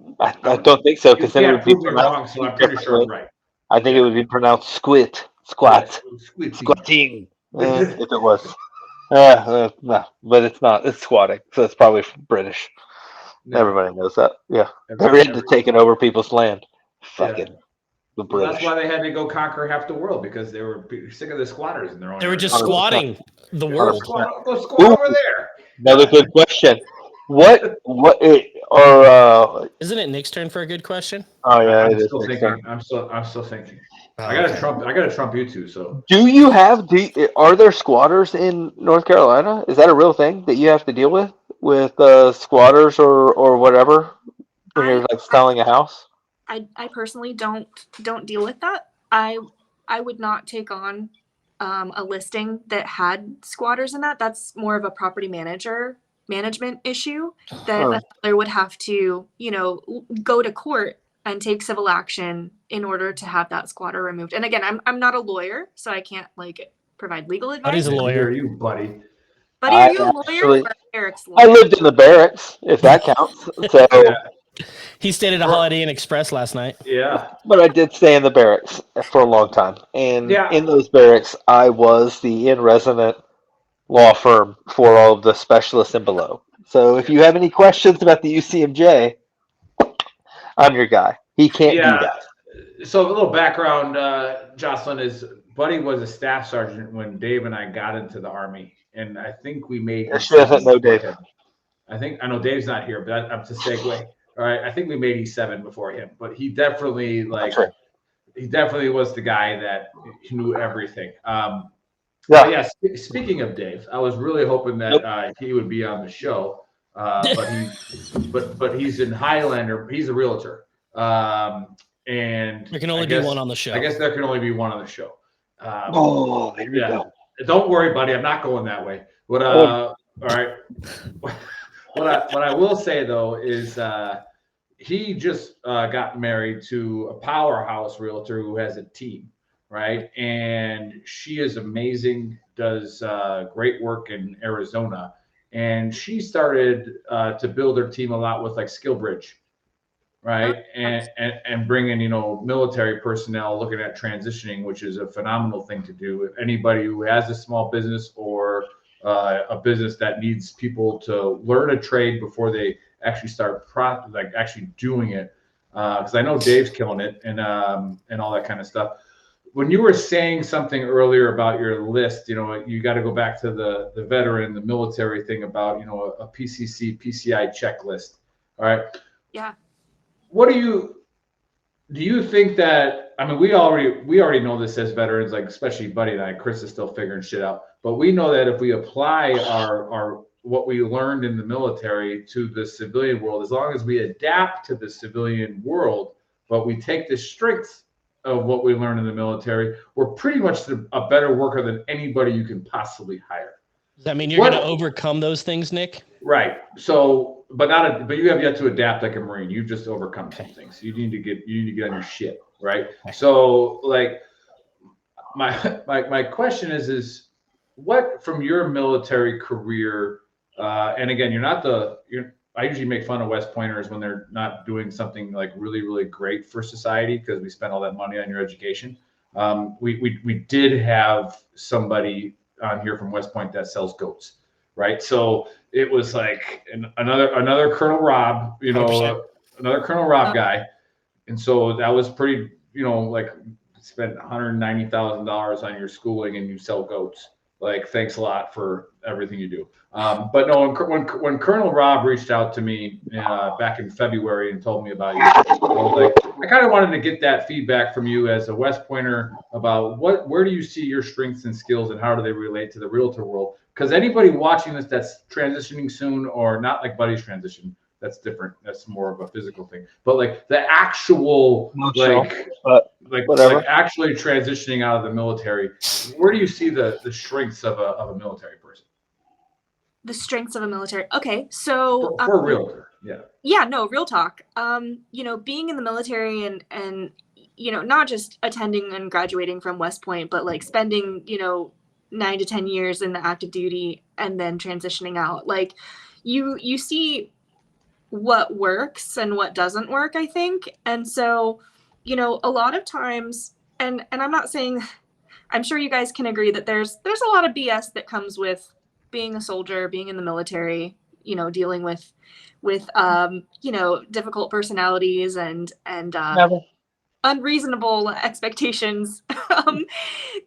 don't think so You because then it can't would be prove me wrong, pronounced so I'm pretty sure I'm differently. right. I think it Yeah. would be pronounced squat, Yes. Squitting. squatting. If it was. No, but it's not. It's squatting, so it's probably British. Yeah. Everybody knows that. Yeah, they're Every, into taking over people's land. yeah. Fucking the Well, that's British. why they had to go conquer half the world because they were sick of the squatters in their own. They were just 100%. squatting the Go world. squat, go squat Ooh, over there. another good question. What or Isn't it Nick's turn for a good question? oh yeah, I'm it is still next thinking. turn. I'm still thinking. Oh, I gotta okay. trump. I gotta trump you two. So Do you have are there squatters in North Carolina? Is that a real thing that you have to deal with squatters or whatever when you're like selling a house? I personally don't deal with that. I would not take on a listing that had squatters in that. That's more of a property management issue that Huh. a seller would have to, go to court and take civil action in order to have that squatter removed. And again, I'm not a lawyer, so I can't provide legal Buddy's advice. a neither lawyer. are you, buddy. Buddy, I are you a lawyer actually or Eric's I lawyer? lived in the barracks, if that counts. So, Yeah. He stayed at a Holiday Inn Express last night. Yeah. but I did stay in the barracks for a long time, and Yeah. in those barracks, I was the in-resident law firm for all of the specialists and below. So, if you have any questions about the UCMJ, I'm your guy. He can't do Yeah. that. So a little background, Jocelyn, is Buddy was a staff sergeant when Dave and I got into the Army, and I think we made She doesn't E7 know before Dave. him. I know Dave's not here, but I'm to segue. All right, I think we made E7 before him, but he definitely That's right. he definitely was the guy that knew everything. Yeah. But yeah. Speaking of Dave, I was really hoping that he would be on the show, but he's in Highlander. He's a realtor. And There can only be one on the show. I guess there can only be one on the show. Oh, there we go. Don't worry, buddy. I'm not going that way. All right. What I will say though is he just got married to a powerhouse realtor who has a team, right? And she is amazing. Does great work in Arizona, and she started to build her team a lot with like SkillBridge. Right. And bring in, military personnel looking at transitioning, which is a phenomenal thing to do. If anybody who has a small business or a business that needs people to learn a trade before they actually start actually doing it. Because I know Dave's killing it and all that kind of stuff. When you were saying something earlier about your list, you got to go back to the veteran, the military thing about, a PCC, PCI checklist. All right. Yeah. What do you think that, I mean, we already know this as veterans, like especially Buddy and I, Chris is still figuring shit out, but we know that if we apply our what we learned in the military to the civilian world, as long as we adapt to the civilian world, but we take the strengths of what we learned in the military, we're pretty much a better worker than anybody you can possibly hire. Does that mean you're going to overcome those things, Nick? Right. So, but you have yet to adapt like a Marine. You've just overcome some things. You need to get on your shit. Right. So, like, my question is what from your military career? And again, I usually make fun of West Pointers when they're not doing something like really, really great for society because we spend all that money on your education. We did have somebody on here from West Point that sells goats, right? So it was like another Colonel Rob, 100%. Another Colonel Rob guy, and so that was pretty, like spent $190,000 on your schooling and you sell goats. Like, thanks a lot for everything you do. But no, when Colonel Rob reached out to me back in February and told me about you, I was like, I kind of wanted to get that feedback from you as a West Pointer about where do you see your strengths and skills and how do they relate to the realtor world? Because anybody watching this that's transitioning soon or not like Buddy's transition, that's different. That's more of a physical thing. But like the actual like actually transitioning out of the military, where do you see the strengths of a military person? The strengths of a military. Okay, so for a realtor, yeah. Yeah, no, real talk. Being in the military and not just attending and graduating from West Point, but like spending, 9 to 10 years in the active duty and then transitioning out. Like you see what works and what doesn't work, I think. And so, a lot of times, and I'm not saying, I'm sure you guys can agree that there's a lot of BS that comes with being a soldier, being in the military, dealing with difficult personalities and unreasonable expectations.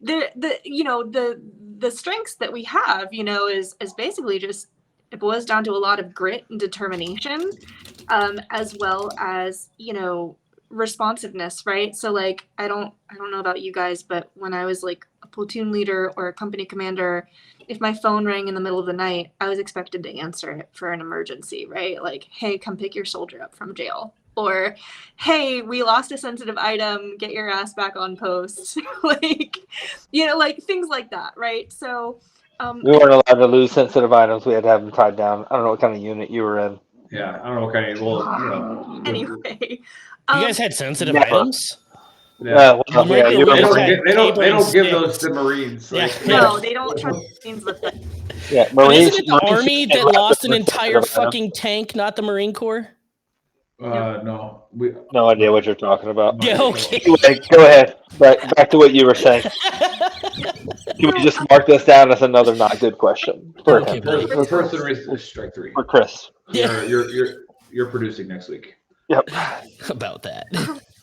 The strengths that we have, is basically just, it boils down to a lot of grit and determination, as well as, responsiveness, right? So like, I don't know about you guys, but when I was like a platoon leader or a company commander, if my phone rang in the middle of the night, I was expected to answer it for an emergency, right? Like, hey, come pick your soldier up from jail. Or, hey, we lost a sensitive item, get your ass back on post. Like, like things like that, right? So we weren't allowed to lose sensitive items. We had to have them tied down. I don't know what kind of unit you were in. Yeah, I don't know what kind of, well, anyway. You guys had sensitive never. items? Yeah. The Marine you Corps were had They don't paper and give sticks. those to Marines. Yeah. Like, No, they don't trust Marines with that. Yeah, But Marines. isn't it the Marines Army should that have lost an sensitive entire items. fucking tank, not the Marine Corps? no. No idea what you're talking about. Yeah, okay. Anyway, go ahead. Back to what you were saying. Can we just mark this down as another not good question for Okay, him? buddy. First and strike 3. For Chris. You're producing next week. Yep. About that.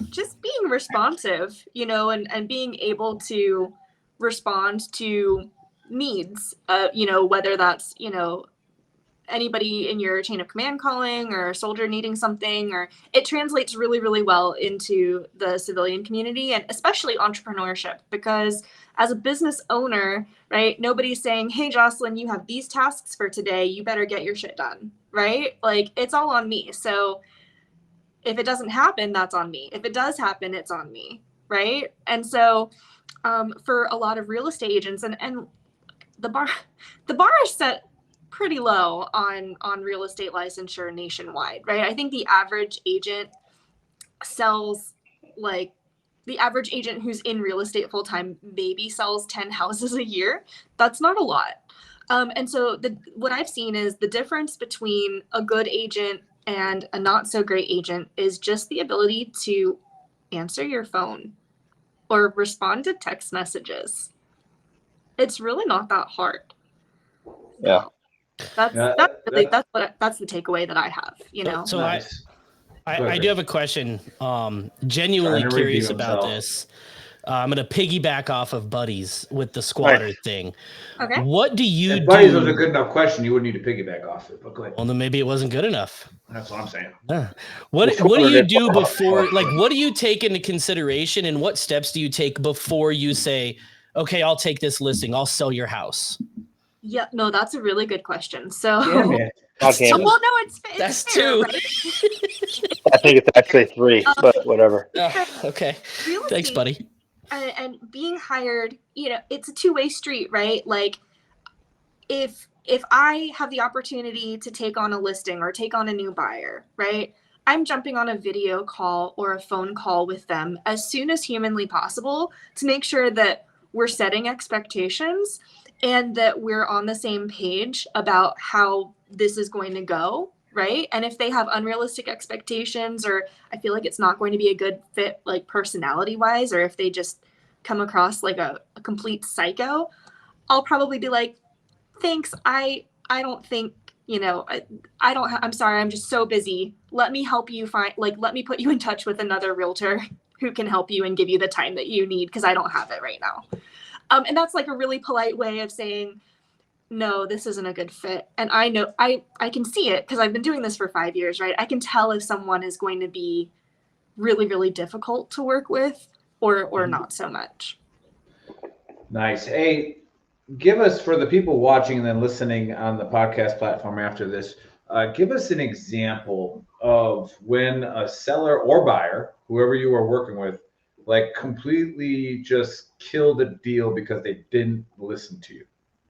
Just being responsive, and being able to respond to needs, whether that's, anybody in your chain of command calling or a soldier needing something, or it translates really, really well into the civilian community and especially entrepreneurship, because as a business owner, right, nobody's saying, hey, Jocelyn, you have these tasks for today, you better get your shit done, right? Like, it's all on me. So if it doesn't happen, that's on me. If it does happen, it's on me, right? And so for a lot of real estate agents, and the bar is set pretty low on real estate licensure nationwide, right? I think the average agent sells, like, the average agent who's in real estate full-time maybe sells 10 houses a year. That's not a lot. And so what I've seen is the difference between a good agent and a not so great agent is just the ability to answer your phone or respond to text messages. It's really not that hard. Yeah. That's the takeaway that I have, So Nice. I do have a question. Genuinely curious about this. I'm going to piggyback off of Buddy's with the squatter thing. Okay. What do you do? Buddy's was a good enough question. You wouldn't need to piggyback off it, but go ahead. Well, then maybe it wasn't good enough. That's what I'm saying. What do you do before, like, what do you take into consideration and what steps do you take before you say, okay, I'll take this listing, I'll sell your house? Yeah, no, that's a really good question. So, Damn it. well, no, it's That's fair, 2. right? I think it's actually 3, but whatever. Okay. Real Thanks, estate buddy. And being hired, it's a two-way street, right? Like, if I have the opportunity to take on a listing or take on a new buyer, right, I'm jumping on a video call or a phone call with them as soon as humanly possible to make sure that we're setting expectations and that we're on the same page about how this is going to go, right? And if they have unrealistic expectations, or I feel like it's not going to be a good fit, like personality wise, or if they just come across like a complete psycho, I'll probably be like, thanks, I don't think, I'm sorry, I'm just so busy. Let me help you let me put you in touch with another realtor who can help you and give you the time that you need, because I don't have it right now. And that's like a really polite way of saying, no, this isn't a good fit. And I know I can see it because I've been doing this for 5 years, right? I can tell if someone is going to be really, really difficult to work with or not so much. Nice. Hey, give us, for the people watching and then listening on the podcast platform after this, give us an example of when a seller or buyer, whoever you are working with, like completely just killed a deal because they didn't listen to you,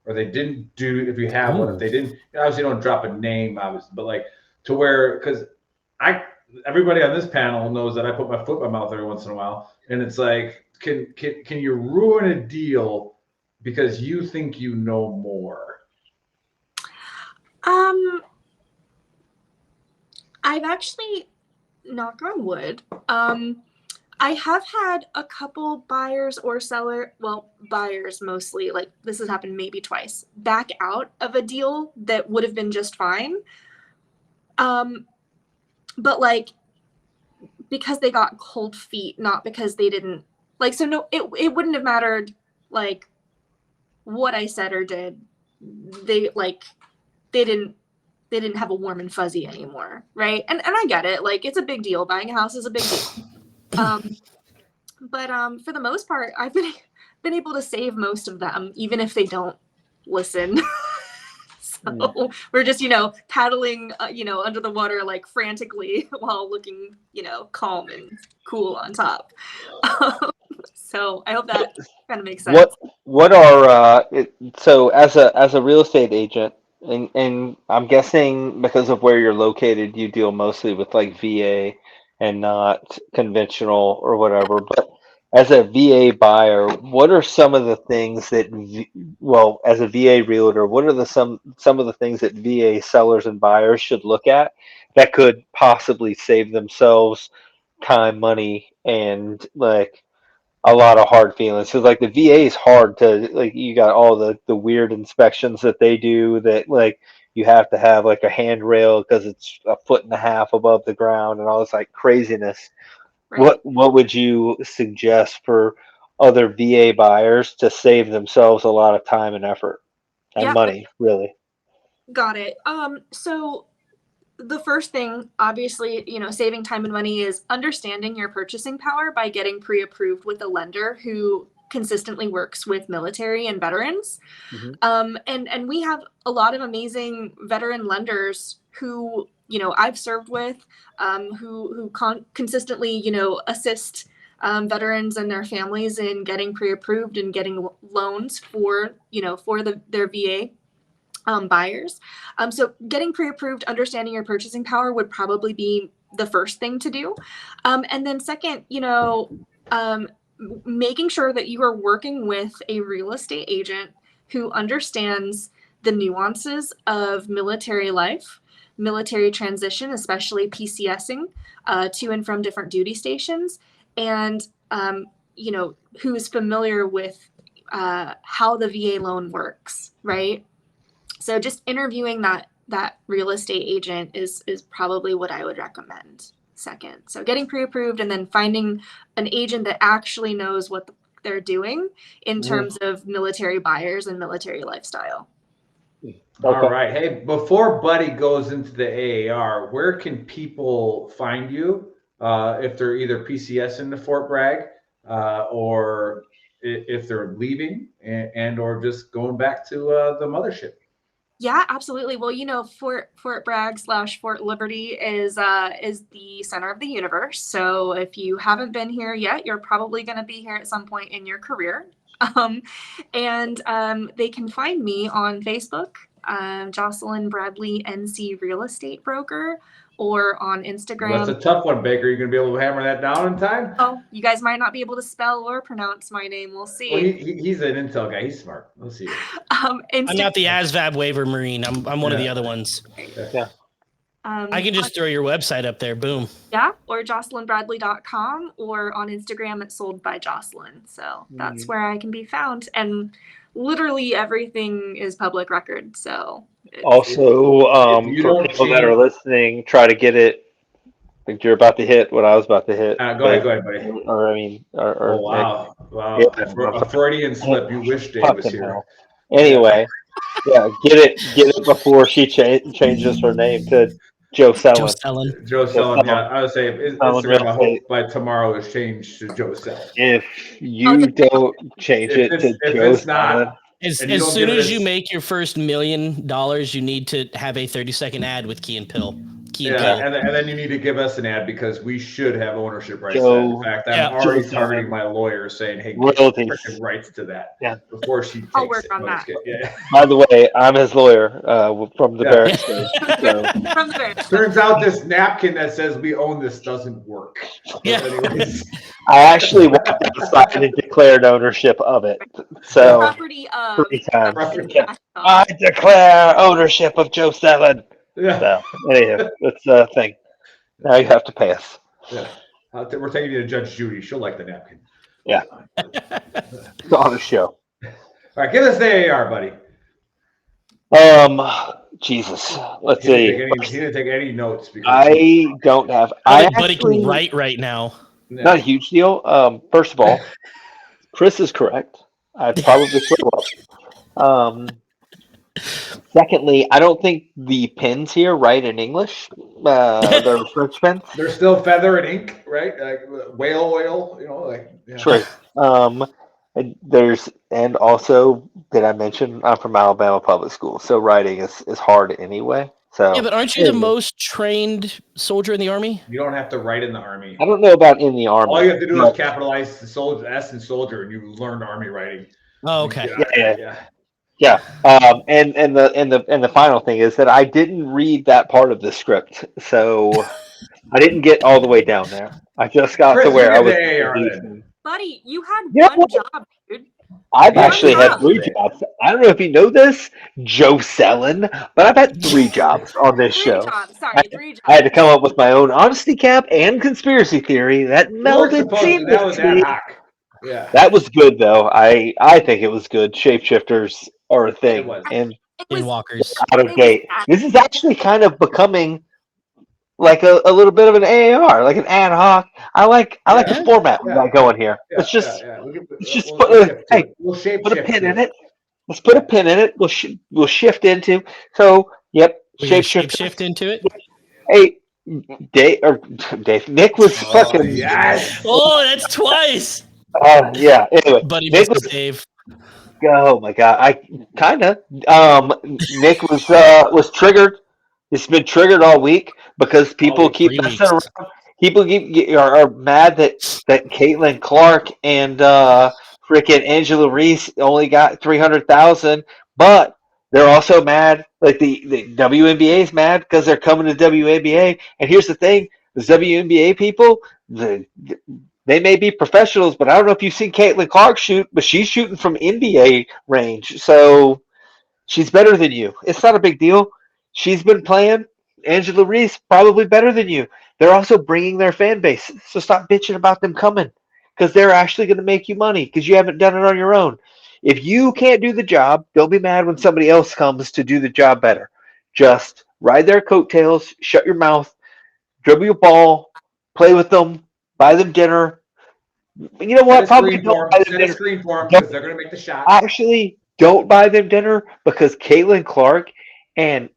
or they didn't do, if you have one, if they didn't, obviously don't drop a name, obviously, but like to where, because everybody on this panel knows that I put my foot in my mouth every once in a while, and it's like, can you ruin a deal because you think you know more? I've actually, knock on wood, I have had a couple buyers or buyers mostly, like this has happened maybe twice, back out of a deal that would have been just fine. But like, because they got cold feet, not because they didn't like, so no, it wouldn't have mattered like what I said or did. They didn't have a warm and fuzzy anymore, right? And I get it, like it's a big deal. Buying a house is a big deal. But for the most part, I've been able to save most of them, even if they don't listen. So we're just, paddling, under the water like frantically while looking, calm and cool on top. So I hope that kind of makes sense. What are so as a real estate agent, and I'm guessing because of where you're located, you deal mostly with like VA and not conventional or whatever. But as a VA buyer, what are some of the things that, as a VA realtor, what are some of the things that VA sellers and buyers should look at that could possibly save themselves time, money, and like a lot of hard feelings? Because like the VA is hard to, like, you got all the weird inspections that they do that like you have to have like a handrail because it's a foot and a half above the ground and all this like craziness. Right. What would you suggest for other VA buyers to save themselves a lot of time and effort and Yeah, money, really? got it. So the first thing, obviously, saving time and money is understanding your purchasing power by getting pre-approved with a lender who consistently works with military and veterans. And we have a lot of amazing veteran lenders who, I've served with, who consistently, assist veterans and their families in getting pre-approved and getting loans for, their VA buyers. So getting pre-approved, understanding your purchasing power would probably be the first thing to do. And then second, making sure that you are working with a real estate agent who understands the nuances of military life, military transition, especially PCSing to and from different duty stations, and who is familiar with how the VA loan works, right? So just interviewing that real estate agent is probably what I would recommend second. So getting pre-approved and then finding an agent that actually knows what they're doing in terms of military buyers and military lifestyle. All right. Hey, before Buddy goes into the AAR, where can people find you if they're either PCS into Fort Bragg or if they're leaving and or just going back to the mothership? Yeah, absolutely. Well, Fort Bragg / Fort Liberty is the center of the universe. So if you haven't been here yet, you're probably going to be here at some point in your career. They can find me on Facebook, Jocelyn Bradley, NC Real Estate Broker, or on Instagram. Well, that's a tough one, Baker. You're going to be able to hammer that down in time? Oh, you guys might not be able to spell or pronounce my name. We'll see. Well, he's an intel guy. He's smart. We'll see. I'm not the ASVAB waiver Marine. I'm one of the other ones. Yeah. I can just throw your website up there. Boom. Yeah, or JocelynBradley.com, or on Instagram at Sold by Jocelyn. So that's where I can be found. And literally everything is public record. So also, for people that are listening, try to get it. Like you're about to hit what I was about to hit. Go ahead, buddy. Wow. Yeah, a Freudian slip. You wish Dave was here. Hell. Anyway, yeah, get it before she changes her name to Jocelyn. Jocelyn. Yeah, I would say Instagram. I hope by tomorrow is changed to Jocelyn. If you don't change it to Jocelyn. As soon as you make your first $1 million, you need to have a 30-second ad with Key and Pinky and Yeah, Cole. and then you need to give us an ad because we should have ownership rights. Joe- to that. In fact, I'm Yeah. already Joe targeting Seven. my lawyer, saying, "Hey, get Royalties. freaking rights to that Yeah. before she takes I'll work it." on No, just that. kidding. Yeah. By the way, I'm his lawyer from the Yeah. barracks days. So From the very Turns out this napkin that says we own this doesn't work. So Yeah. anyways, I actually walked outside and declared ownership of it. So property of 3 times. Trash Talk. I declare ownership of Joe Seven. yeah, So anywho, that's a thing. Now you have to pay us. yeah. We're taking you to Judge Judy. She'll like the napkin. Yeah. It's on the show. All right, give us the AAR, buddy. Jesus. Let's He see. didn't take any notes because I don't have. I I think Buddy actually can write right now. yeah. not a huge deal. First of all, Chris is correct. I'd probably throw up. Secondly, I don't think the pins here write in English. They're French pins. They're still feather and ink, right? Like whale oil, like yeah. True. And also, did I mention I'm from Alabama public school, so writing is hard anyway. So Yeah, but aren't you the most trained soldier in the army? You don't have to write in the army. I don't know about in the army. All you have to do but- is capitalize the soldier, S in soldier, and you learned army writing. Oh, okay. Yeah. And the final thing is that I didn't read that part of the script, so I didn't get all the way down there. I just got Chris, to where you I get was. the AAR then. Buddy, you had Yeah. one job, dude. I've Yeah, actually yeah. had 3 jobs. I don't know if you know this, Jocelyn, but I've had 3 jobs on this Three show. jobs. Sorry, 3 jobs. I had to come up with my own honesty cap and conspiracy theory that You weren't melded supposed to. That was ad seamlessly. hoc. Yeah. That was good though. I think it was good. Shapeshifters are a thing, It was. and It was Skinwalkers. out of was gate. ad- This is actually kind of becoming like a little bit of an AAR, like an ad hoc. I like Yeah. the format we got going here. Yeah, Let's just yeah. let's just We'll put shift to hey, it. We'll shape put a shift pin to in it. Let's put a pin in it. We'll shift into. So yep, We're gonna shapeshift. shift into it. Hey, Dave. Nick was fucking. Yes. Oh, that's twice. Yeah. Anyway, Buddy Nick misses was. Dave. Oh my god, I kind of. Nick was triggered. It's been triggered all week because people week, keep 3 messing weeks. around. People are mad that Caitlin Clark and freaking Angela Reese only got 300,000, but they're also mad. Like the WNBA is mad because they're coming to WNBA. And here's the thing: the WNBA people, they may be professionals, but I don't know if you've seen Caitlin Clark shoot, but she's shooting from NBA range, so she's better than you. It's not a big deal. She's been playing. Angela Reese probably better than you. They're also bringing their fan base, so stop bitching about them coming because they're actually going to make you money because you haven't done it on your own. If you can't do the job, don't be mad when somebody else comes to do the job better. Just ride their coattails, shut your mouth, dribble your ball, play with them, buy them dinner. You know what? Probably don't buy them Set a dinner. screen for them because they're going to make the shot. Actually, don't buy them dinner because Caitlin Clark and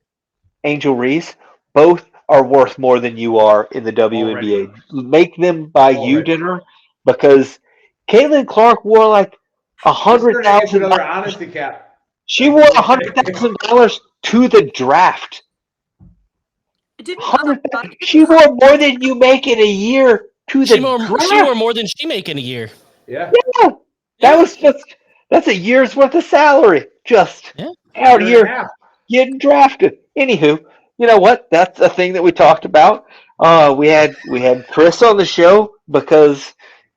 Angel Reese both are worth more than you are in the WNBA. Make them buy you Already. dinner because Caitlin Clark wore like $100,000 $100,000. honesty cap. She wore $100,000 to the draft. Didn't 100,000. She wore more than you make in a year to the She draft. wore more than she make in a year. Yeah. Yeah, that was that's a year's worth of salary just Yeah. out Year and a here half. getting drafted. Anywho, you know what? That's a thing that we talked about. We had Chris on the show because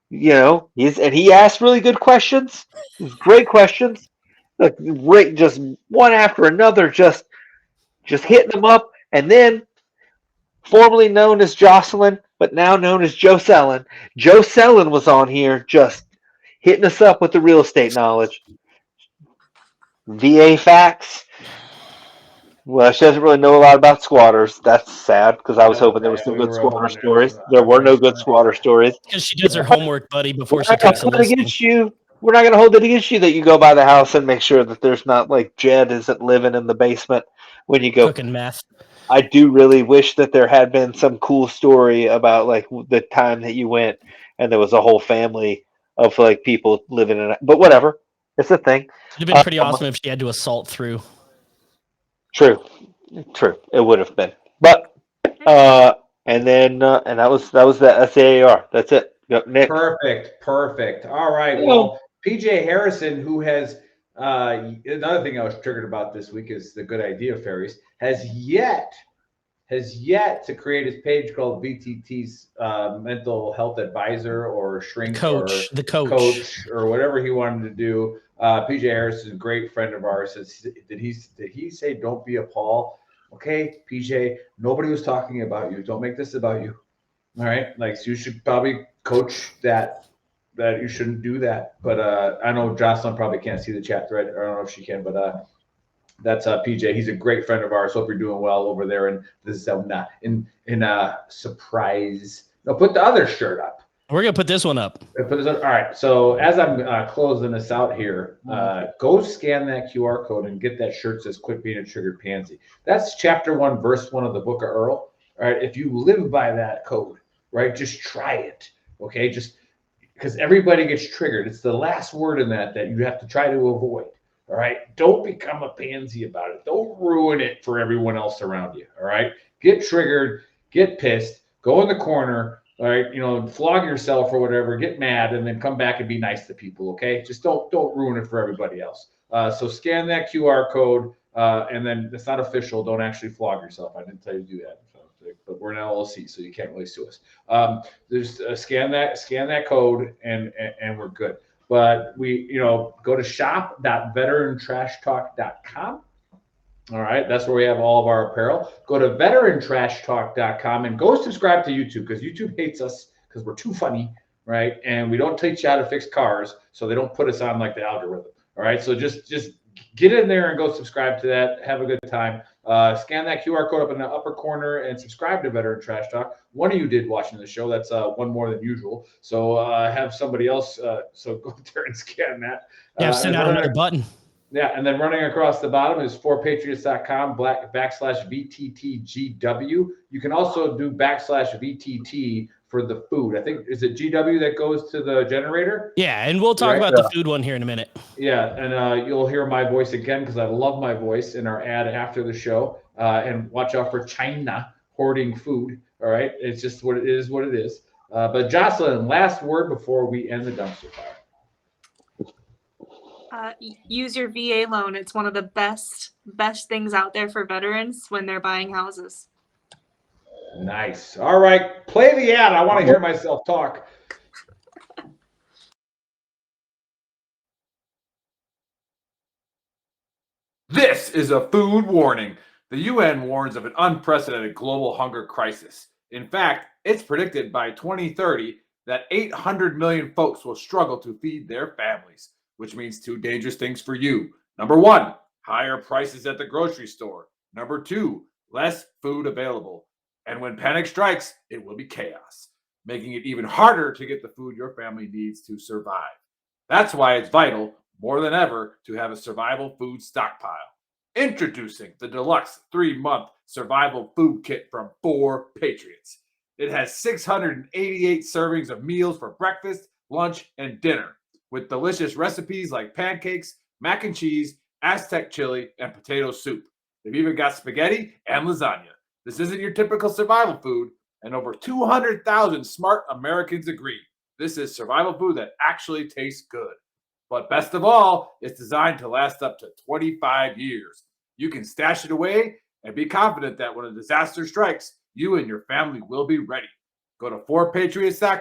he asked really good questions, great questions. Look, Rick just one after another, just hitting them up, and then formerly known as Jocelyn, but now known as Jocelyn. Jocelyn was on here just hitting us up with the real estate knowledge. VA facts. Well, she doesn't really know a lot about squatters. That's sad because I was hoping there were some good squatter stories. There were no good squatter stories. Because she does her homework, buddy, before We're she not going takes to a hold it listing. against you. We're not going to hold it against you that you go by the house and make sure that there's not like Jed isn't living in the basement when you go. Cooking meth. I do really wish that there had been some cool story about like the time that you went and there was a whole family of like people living in it. But whatever, it's a thing. It'd have been pretty awesome if she had to assault through. True, it would have been. But And then and that was the SAAR. That's it. Yep, Nick. Perfect. All right. Yeah. Well, PJ Harrison, who has another thing I was triggered about this week is the good idea fairies, has yet to create his page called VTT's mental health advisor or shrink or the coach. coach or whatever he wanted to do. PJ Harrison is a great friend of ours. Did he say don't be a Paul? Okay, PJ, nobody was talking about you. Don't make this about you. All right, like so you should probably coach that you shouldn't do that. But I know Jocelyn probably can't see the chat thread. I don't know if she can, but that's PJ. He's a great friend of ours. Hope you're doing well over there in the Zona. In surprise. No, put the other shirt up. We're gonna put this one up. All right. So as I'm closing this out here, go scan that QR code and get that shirt that says "Quit Being a Triggered Pansy." That's chapter 1, verse 1 of the Book of Earl. All right. If you live by that code, right, just try it. Okay, just because everybody gets triggered. It's the last word in that you have to try to avoid. All right. Don't become a pansy about it. Don't ruin it for everyone else around you. All right. Get triggered, get pissed, go in the corner. All right. Flog yourself or whatever, get mad, and then come back and be nice to people. Okay. Just don't ruin it for everybody else. So scan that QR code. And then it's not official. Don't actually flog yourself. I didn't tell you to do that. But we're an LLC, so you can't really sue us. There's scan that code and we're good. But we, go to shop.veterantrashtalk.com. All right, that's where we have all of our apparel. Go to VeteranTrashTalk.com and go subscribe to YouTube because YouTube hates us because we're too funny, right? And we don't teach you how to fix cars, so they don't put us on like the algorithm. All right, so just get in there and go subscribe to that. Have a good time. Scan that QR code up in the upper corner and subscribe to Veteran Trash Talk. One of you did watching the show. That's one more than usual. So have somebody else. So go there and scan that. Yeah, send out another button. Yeah, and then running across the bottom is forpatriots.com/VTTGW. You can also do /VTT for the food. I think, is it GW that goes to the generator? Yeah, and we'll talk about the food one here in a minute. Yeah, and you'll hear my voice again because I love my voice in our ad after the show. And watch out for China hoarding food. All right, it's just what it is. But Jocelyn, last word before we end the dumpster fire. Use your VA loan. It's one of the best things out there for veterans when they're buying houses. Nice. All right, play the ad. I want to hear myself talk. This is a food warning. The UN warns of an unprecedented global hunger crisis. In fact, it's predicted by 2030 that 800 million folks will struggle to feed their families, which means 2 dangerous things for you. Number 1, higher prices at the grocery store. Number 2, less food available. And when panic strikes, it will be chaos, making it even harder to get the food your family needs to survive. That's why it's vital, more than ever, to have a survival food stockpile. Introducing the deluxe 3-month survival food kit from 4 Patriots. It has 688 servings of meals for breakfast, lunch, and dinner, with delicious recipes like pancakes, mac and cheese, Aztec chili, and potato soup. They've even got spaghetti and lasagna. This isn't your typical survival food, and over 200,000 smart Americans agree. This is survival food that actually tastes good. But best of all, it's designed to last up to 25 years. You can stash it away and be confident that when a disaster strikes, you and your family will be ready. Go to 4patriots.com